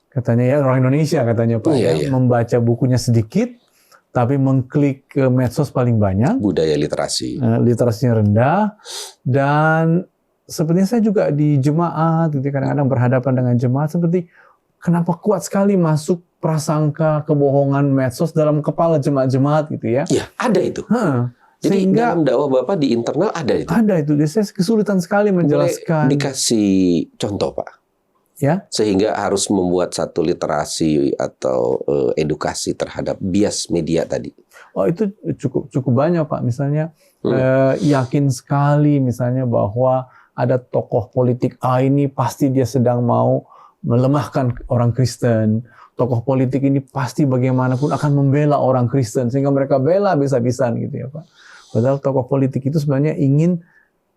katanya ya orang Indonesia katanya Pak, membaca bukunya sedikit, tapi mengklik ke medsos paling banyak. Budaya literasi. Literasinya rendah. Dan sepertinya saya juga di jemaat, gitu, kadang-kadang berhadapan dengan jemaat, seperti kenapa kuat sekali masuk prasangka kebohongan medsos dalam kepala jemaat-jemaat gitu ya. Iya, ada itu. Jadi sehingga dalam dakwah Bapak di internal ada itu? Ada itu. Jadi saya kesulitan sekali menjelaskan. Boleh dikasih contoh, Pak? Ya. Sehingga harus membuat satu literasi atau edukasi terhadap bias media tadi. Oh, itu cukup banyak, Pak. Misalnya yakin sekali misalnya bahwa ada tokoh politik A ini pasti dia sedang mau melemahkan orang Kristen. Tokoh politik ini pasti bagaimanapun akan membela orang Kristen sehingga mereka bela bisa-bisan gitu ya, Pak. Padahal tokoh politik itu sebenarnya ingin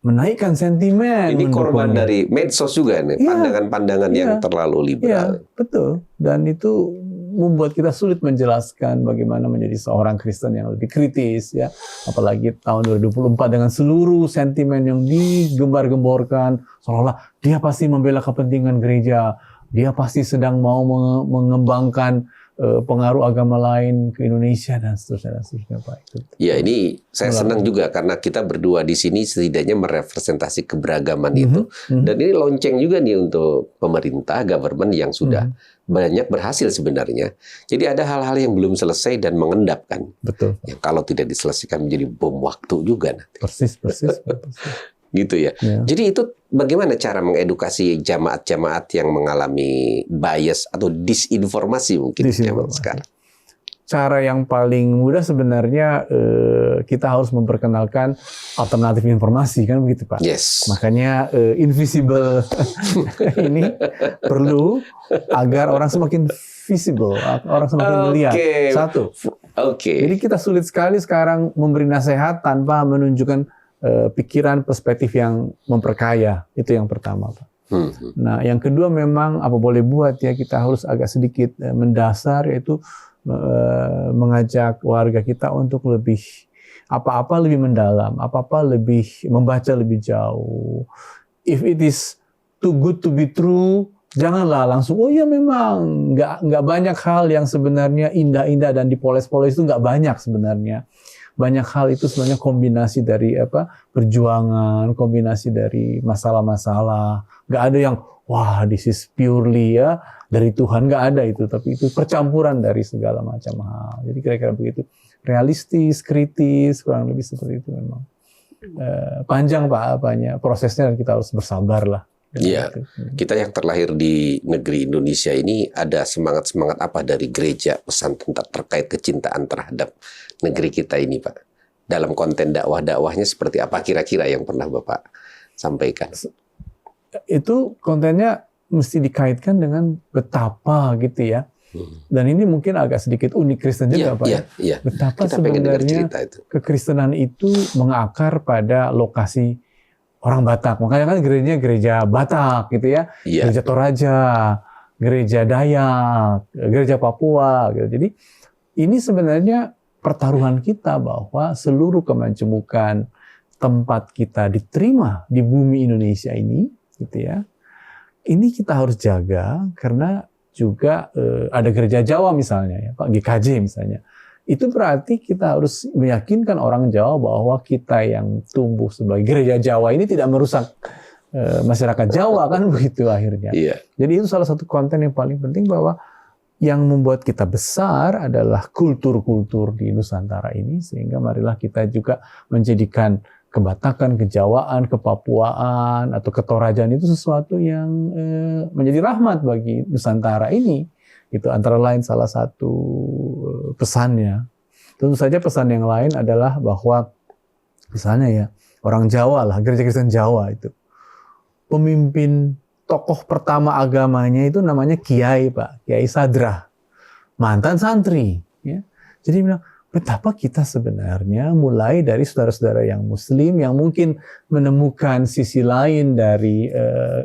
menaikkan sentimen. Ini korban dari medsos juga nih, pandangan-pandangan yang terlalu liberal. Iya, betul. Dan itu membuat kita sulit menjelaskan bagaimana menjadi seorang Kristen yang lebih kritis ya. Apalagi tahun 2024 dengan seluruh sentimen yang digembar-gemborkan seolah-olah dia pasti membela kepentingan gereja, dia pasti sedang mau mengembangkan pengaruh agama lain ke Indonesia dan seterusnya Pak. Ya, ini saya senang juga karena kita berdua di sini setidaknya merepresentasi keberagaman itu. Dan ini lonceng juga nih untuk pemerintah, government yang sudah banyak berhasil sebenarnya. Jadi ada hal-hal yang belum selesai dan mengendap kan. Betul. Yang kalau tidak diselesaikan menjadi bom waktu juga nanti. Persis. Gitu ya. Jadi itu bagaimana cara mengedukasi jamaat-jamaat yang mengalami bias atau disinformasi mungkin zaman sekarang? Cara yang paling mudah sebenarnya kita harus memperkenalkan alternatif informasi kan begitu Pak. Yes. Makanya invisible ini perlu agar orang semakin visible, orang semakin melihat. Satu. Jadi kita sulit sekali sekarang memberi nasihat tanpa menunjukkan pikiran, perspektif yang memperkaya. Itu yang pertama, Pak. Nah, yang kedua memang apa boleh buat ya, kita harus agak sedikit mendasar, yaitu mengajak warga kita untuk lebih apa-apa lebih mendalam, apa-apa lebih membaca lebih jauh. If it is too good to be true, janganlah langsung, oh ya memang nggak banyak hal yang sebenarnya indah-indah dan dipoles-poles itu nggak banyak sebenarnya. Banyak hal itu sebenarnya kombinasi dari perjuangan, kombinasi dari masalah-masalah. Nggak ada yang wah this is purely ya dari Tuhan, nggak ada itu. Tapi itu percampuran dari segala macam hal. Jadi kira-kira begitu. Realistis, kritis, kurang lebih seperti itu memang. Panjang prosesnya dan kita harus bersabar lah. Iya, kita yang terlahir di negeri Indonesia ini ada semangat-semangat apa dari gereja pesan tentang terkait kecintaan terhadap negeri kita ini, Pak? Dalam konten dakwah-dakwahnya seperti apa kira-kira yang pernah Bapak sampaikan? Itu kontennya mesti dikaitkan dengan betapa gitu ya. Dan ini mungkin agak sedikit unik Kristen juga, Pak. Iya. Betapa kita sebenarnya kekristenan itu mengakar pada lokasi orang Batak. Makanya kan gerejanya gereja Batak gitu ya. Gereja Toraja, gereja Dayak, gereja Papua gitu. Jadi ini sebenarnya pertaruhan kita bahwa seluruh kemancemukan tempat kita diterima di bumi Indonesia ini gitu ya. Ini kita harus jaga karena juga ada gereja Jawa misalnya ya, Pak GKJ misalnya. Itu berarti kita harus meyakinkan orang Jawa bahwa kita yang tumbuh sebagai gereja Jawa ini tidak merusak masyarakat Jawa kan begitu akhirnya. Jadi itu salah satu konten yang paling penting bahwa yang membuat kita besar adalah kultur-kultur di Nusantara ini sehingga marilah kita juga menjadikan kebatakan, kejawaan, kepapuaan atau ketorajaan itu sesuatu yang menjadi rahmat bagi Nusantara ini. Itu antara lain salah satu pesannya. Tentu saja pesan yang lain adalah bahwa misalnya ya orang Jawa lah, gereja Kristen Jawa itu pemimpin tokoh pertama agamanya itu namanya Kiai, Pak, Kiai Sadrah, mantan santri. Ya. Jadi bilang betapa kita sebenarnya mulai dari saudara-saudara yang Muslim yang mungkin menemukan sisi lain dari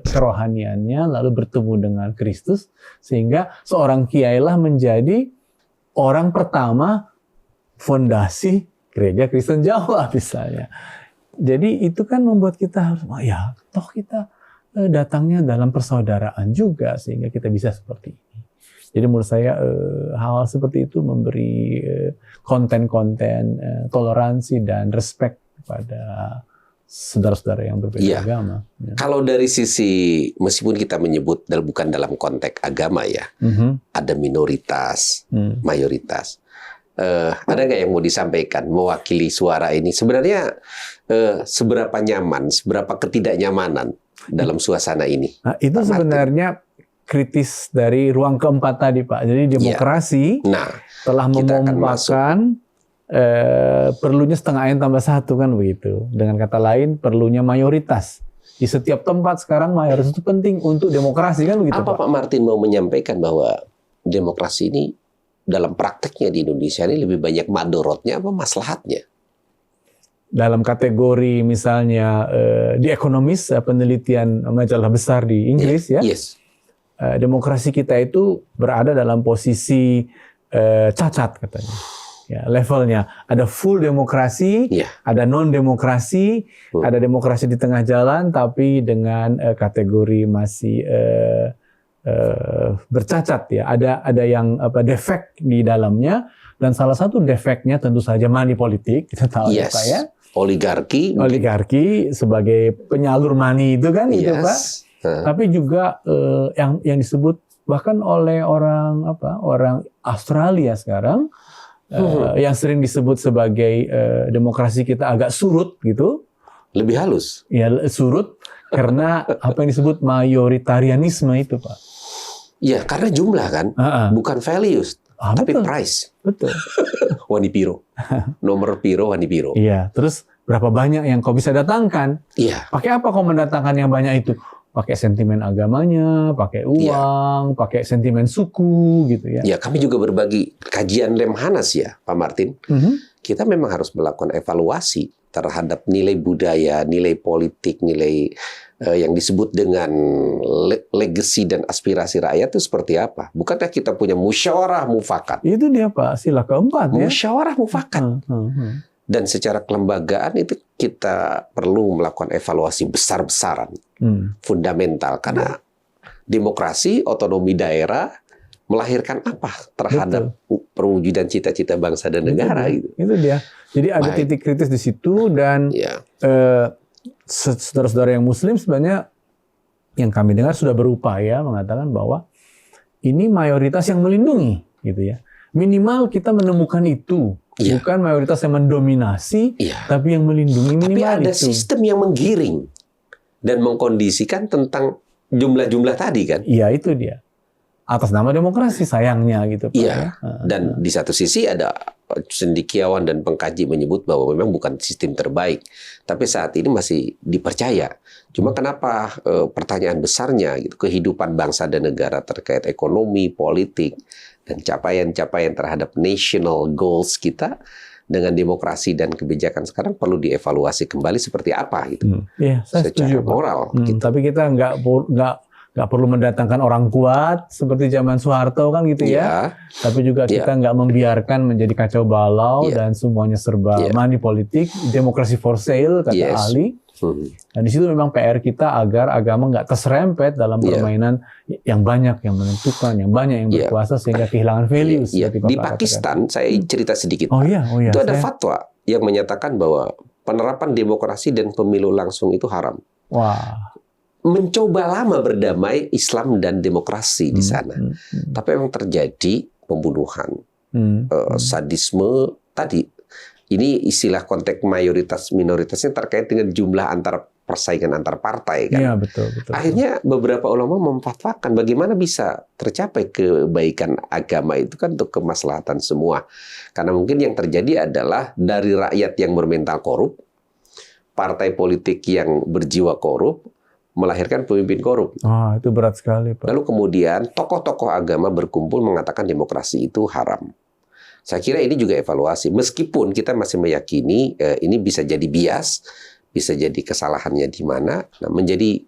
kerohaniannya lalu bertemu dengan Kristus sehingga seorang kiai lah menjadi orang pertama fondasi gereja Kristen Jawa misalnya. Jadi itu kan membuat kita harus ya toh kita datangnya dalam persaudaraan juga sehingga kita bisa seperti ini. Jadi menurut saya hal seperti itu memberi konten-konten toleransi dan respect kepada saudara-saudara yang berbeda agama. Ya. Kalau dari sisi, meskipun kita menyebut bukan dalam konteks agama ya, ada minoritas, mayoritas. Ada nggak yang mau disampaikan mewakili suara ini? Sebenarnya seberapa nyaman, seberapa ketidaknyamanan dalam suasana ini? Nah, itu sebenarnya kritis dari ruang keempat tadi, Pak. Jadi demokrasi telah memompakan perlunya setengah N tambah 1 kan begitu. Dengan kata lain perlunya mayoritas. Di setiap tempat sekarang mayoritas itu penting untuk demokrasi kan begitu, Apa Pak Martin mau menyampaikan bahwa demokrasi ini dalam prakteknya di Indonesia ini lebih banyak madorotnya apa maslahatnya? Dalam kategori misalnya di Economist, penelitian majalah besar di Inggris demokrasi kita itu berada dalam posisi cacat katanya. Ya, levelnya ada full demokrasi, ada non demokrasi, ada demokrasi di tengah jalan, tapi dengan kategori masih bercacat ya. Ada yang defek di dalamnya dan salah satu defeknya tentu saja money politik kita tahu ya Pak ya. Oligarki sebagai penyalur money itu kan itu Pak. Tapi juga yang disebut bahkan oleh orang Australia sekarang yang sering disebut sebagai demokrasi kita agak surut gitu. Lebih halus. Ya surut karena apa yang disebut mayoritarianisme itu Pak. Ya karena jumlah kan, bukan values, tapi betul. Price. Betul. Wani piro, nomor piro, wani piro. Iya. Terus berapa banyak yang kau bisa datangkan? Iya. Pakai apa kau mendatangkan yang banyak itu? Pakai sentimen agamanya, pakai uang, pakai sentimen suku gitu ya. Ya, kami juga berbagi kajian Lemhanas ya, Pak Martin. Kita memang harus melakukan evaluasi terhadap nilai budaya, nilai politik, nilai yang disebut dengan legacy dan aspirasi rakyat itu seperti apa? Bukankah kita punya musyawarah mufakat? Itu dia Pak, sila keempat ya. Musyawarah mufakat. Dan secara kelembagaan itu kita perlu melakukan evaluasi besar-besaran, fundamental. Karena demokrasi, otonomi daerah melahirkan apa terhadap perwujudan cita-cita bangsa dan negara. Itu dia. Jadi ada titik kritis di situ dan saudara-saudara yang Muslim sebenarnya yang kami dengar sudah berupaya mengatakan bahwa ini mayoritas yang melindungi, gitu ya. Minimal kita menemukan itu. Bukan mayoritas yang mendominasi, tapi yang melindungi minimal. Tapi ada itu. Sistem yang menggiring dan mengkondisikan tentang jumlah-jumlah tadi kan? Iya, itu dia. Atas nama demokrasi sayangnya gitu. Iya. Dan di satu sisi ada cendekiawan dan pengkaji menyebut bahwa memang bukan sistem terbaik, tapi saat ini masih dipercaya. Cuma kenapa pertanyaan besarnya gitu, kehidupan bangsa dan negara terkait ekonomi, politik, dan capaian-capaian terhadap national goals kita dengan demokrasi dan kebijakan sekarang perlu dievaluasi kembali seperti apa gitu. Saya secara setuju, moral. Gitu. Tapi kita nggak perlu mendatangkan orang kuat seperti zaman Soeharto kan gitu ya. Tapi juga kita nggak membiarkan menjadi kacau balau dan semuanya serba money politik, demokrasi for sale kata ahli. Dan di situ memang PR kita agar agama nggak terserempet dalam permainan yang banyak yang menentukan, yang banyak yang berkuasa sehingga kehilangan values. Di Pakistan, saya cerita sedikit. Itu ada fatwa yang menyatakan bahwa penerapan demokrasi dan pemilu langsung itu haram. Wah. Mencoba lama berdamai Islam dan demokrasi di sana, tapi memang terjadi pembunuhan, sadisme tadi. Ini istilah konteks mayoritas minoritasnya terkait dengan jumlah persaingan antar partai kan. Iya, betul. Akhirnya beberapa ulama memfatwakan bagaimana bisa tercapai kebaikan agama itu kan untuk kemaslahatan semua. Karena mungkin yang terjadi adalah dari rakyat yang bermental korup, partai politik yang berjiwa korup, melahirkan pemimpin korup. Itu berat sekali, Pak. Lalu kemudian tokoh-tokoh agama berkumpul mengatakan demokrasi itu haram. Saya kira ini juga evaluasi. Meskipun kita masih meyakini ini bisa jadi bias, bisa jadi kesalahannya di mana, menjadi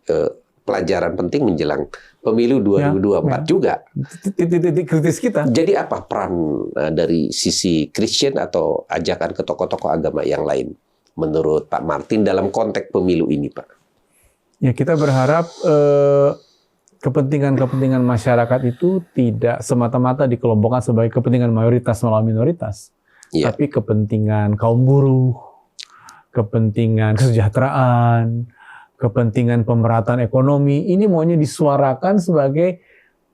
pelajaran penting menjelang pemilu 2024 juga. Titik kritis kita. Jadi apa peran dari sisi Christian atau ajakan ke tokoh-tokoh agama yang lain menurut Pak Martin dalam konteks pemilu ini, Pak? Ya, kita berharap kepentingan-kepentingan masyarakat itu tidak semata-mata dikelompokkan sebagai kepentingan mayoritas melawan minoritas, tapi kepentingan kaum buruh, kepentingan kesejahteraan, kepentingan pemerataan ekonomi, ini maunya disuarakan sebagai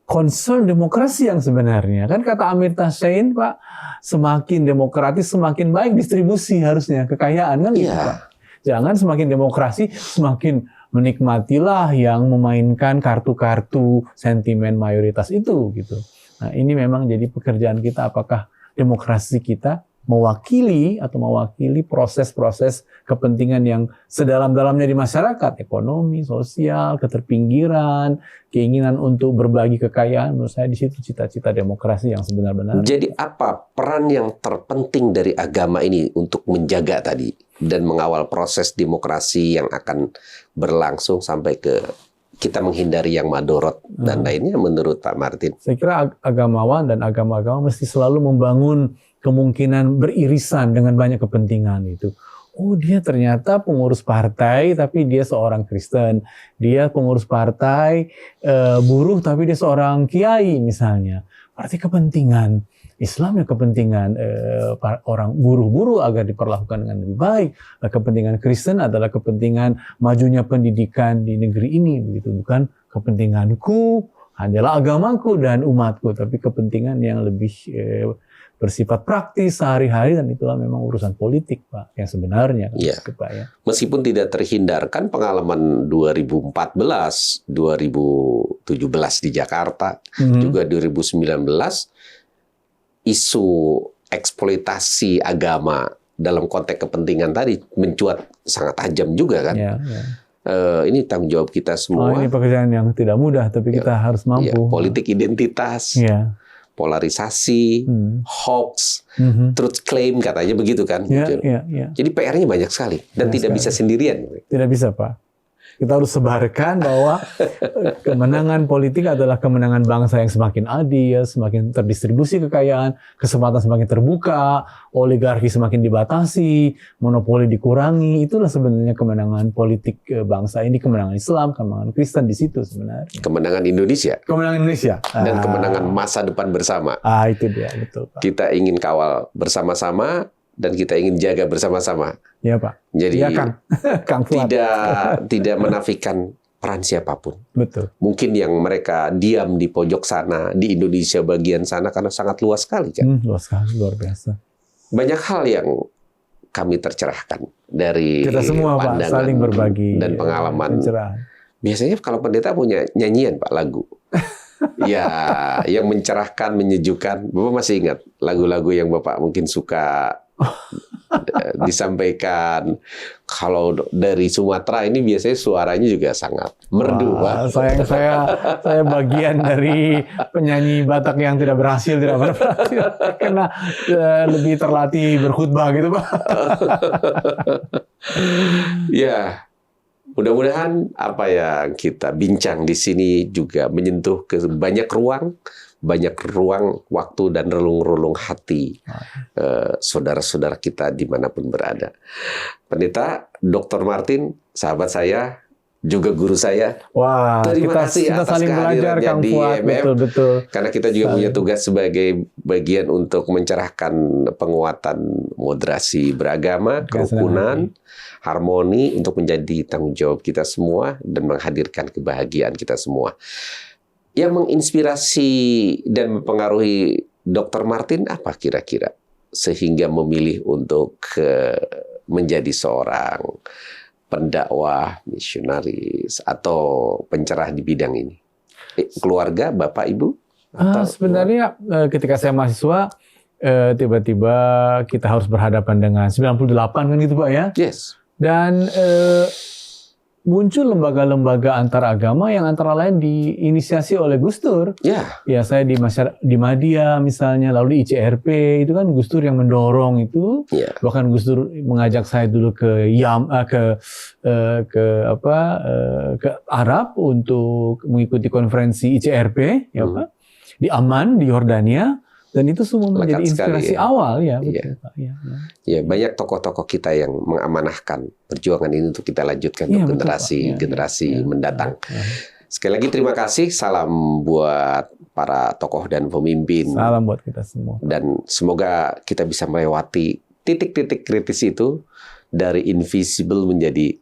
concern demokrasi yang sebenarnya. Kan kata Amir Tasyain, Pak, semakin demokratis semakin baik distribusi harusnya kekayaan kan gitu, Pak. Jangan semakin demokrasi semakin menikmatilah yang memainkan kartu-kartu sentimen mayoritas itu gitu. Nah, ini memang jadi pekerjaan kita, apakah demokrasi kita mewakili proses-proses kepentingan yang sedalam-dalamnya di masyarakat, ekonomi, sosial, keterpinggiran, keinginan untuk berbagi kekayaan. Menurut saya di situ cita-cita demokrasi yang sebenar-benar. Jadi apa peran yang terpenting dari agama ini untuk menjaga tadi dan mengawal proses demokrasi yang akan berlangsung sampai ke kita menghindari yang madorot dan lainnya menurut Pak Martin? Saya kira agamawan dan agama-agama mesti selalu membangun kemungkinan beririsan dengan banyak kepentingan itu. Oh, dia ternyata pengurus partai tapi dia seorang Kristen. Dia pengurus partai buruh tapi dia seorang kiai misalnya. Berarti kepentingan Islam ya kepentingan orang buruh-buruh agar diperlakukan dengan lebih baik. Kepentingan Kristen adalah kepentingan majunya pendidikan di negeri ini, begitu. Bukan kepentinganku adalah agamaku dan umatku, tapi kepentingan yang lebih bersifat praktis sehari-hari, dan itulah memang urusan politik, Pak, yang sebenarnya. Ya. Pak, ya. Meskipun tidak terhindarkan pengalaman 2014, 2017 di Jakarta, juga 2019, isu eksploitasi agama dalam konteks kepentingan tadi mencuat sangat tajam juga kan. Ya. Ini tanggung jawab kita semua. Ini pekerjaan yang tidak mudah, tapi kita harus mampu. Politik identitas. Polarisasi, hoax, truth claim katanya begitu kan. Jadi PR-nya banyak sekali dan tidak bisa sendirian. Tidak bisa, Pak. Kita harus sebarkan bahwa kemenangan politik adalah kemenangan bangsa yang semakin adil, semakin terdistribusi kekayaan, kesempatan semakin terbuka, oligarki semakin dibatasi, monopoli dikurangi. Itulah sebenarnya kemenangan politik bangsa ini, kemenangan Islam, kemenangan Kristen di situ sebenarnya. Kemenangan Indonesia. Kemenangan Indonesia. Dan kemenangan masa depan bersama. Itu dia, betul Pak. Kita ingin kawal bersama-sama dan kita ingin jaga bersama-sama. Iya Pak. Jadi ya, Kang. Kang Fuad. tidak menafikan peran siapapun. Betul. Mungkin yang mereka diam di pojok sana, di Indonesia bagian sana karena sangat luas sekali kan. Luas sekali, luar biasa. Banyak hal yang kami tercerahkan dari kita semua pandangan Pak, saling berbagi dan pengalaman. Pencerahan. Biasanya kalau pendeta punya nyanyian Pak, lagu. Ya, yang mencerahkan, menyejukkan. Bapak masih ingat lagu-lagu yang Bapak mungkin suka disampaikan. Kalau dari Sumatera ini biasanya suaranya juga sangat merdu, Pak. Sayang saya bagian dari penyanyi Batak yang tidak berhasil karena lebih terlatih berkhutbah gitu, Pak. Ya. Mudah-mudahan apa yang kita bincang di sini juga menyentuh ke banyak ruang waktu dan relung-relung hati saudara-saudara kita dimanapun berada. Pendeta Dr. Martin, sahabat saya, juga guru saya. Wah, terima kasih kita atas saling belajar, kehadirannya Kang di Fuad, IMF. betul. Karena kita juga punya tugas sebagai bagian untuk mencerahkan penguatan moderasi beragama, kerukunan, harmoni untuk menjadi tanggung jawab kita semua dan menghadirkan kebahagiaan kita semua. Yang menginspirasi dan mempengaruhi Dr. Martin apa kira-kira sehingga memilih untuk menjadi seorang pendakwah, misionaris, atau pencerah di bidang ini? Keluarga, Bapak, Ibu? Sebenarnya ketika saya mahasiswa, tiba-tiba kita harus berhadapan dengan 98 kan gitu Pak ya? Yes. Dan muncul lembaga-lembaga antaragama yang antara lain diinisiasi oleh Gus Dur. Ya, saya di Madya misalnya, lalu di ICRP itu kan Gus Dur yang mendorong itu. Bahkan Gus Dur mengajak saya dulu ke Arab untuk mengikuti konferensi ICRP, ya Pak. Di Amman di Yordania. Dan itu semua menjadi inspirasi awal ya, betul Pak. Ya, banyak tokoh-tokoh kita yang mengamanahkan perjuangan ini untuk kita lanjutkan untuk generasi mendatang. Sekali lagi terima kasih, salam buat para tokoh dan pemimpin. Salam buat kita semua. Dan semoga kita bisa melewati titik-titik kritis itu dari invisible menjadi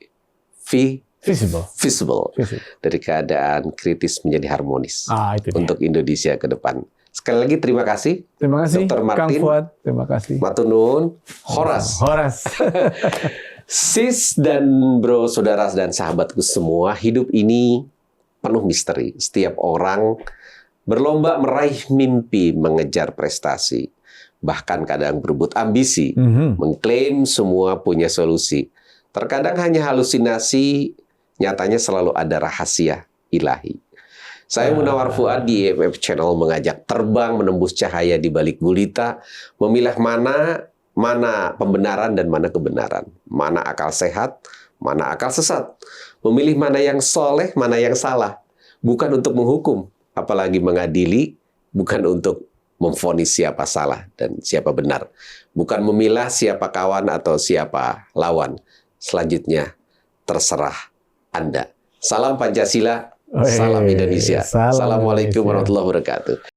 visible. Dari keadaan kritis menjadi harmonis untuk Indonesia ke depan. Sekali lagi terima kasih. Terima kasih Dr. Martin. Kang Fuad, terima kasih. Matunun, Horas. Sis dan bro, saudara dan sahabatku semua, hidup ini penuh misteri. Setiap orang berlomba meraih mimpi, mengejar prestasi. Bahkan kadang berebut ambisi, mengklaim semua punya solusi. Terkadang hanya halusinasi, nyatanya selalu ada rahasia ilahi. Saya Munawar Fuad di IMF Channel mengajak terbang menembus cahaya di balik gulita, memilah mana pembenaran dan mana kebenaran, mana akal sehat, mana akal sesat, memilih mana yang soleh, mana yang salah, bukan untuk menghukum, apalagi mengadili, bukan untuk memvonis siapa salah dan siapa benar, bukan memilah siapa kawan atau siapa lawan. Selanjutnya terserah Anda. Salam Pancasila. Salam Indonesia. Assalamualaikum warahmatullahi wabarakatuh.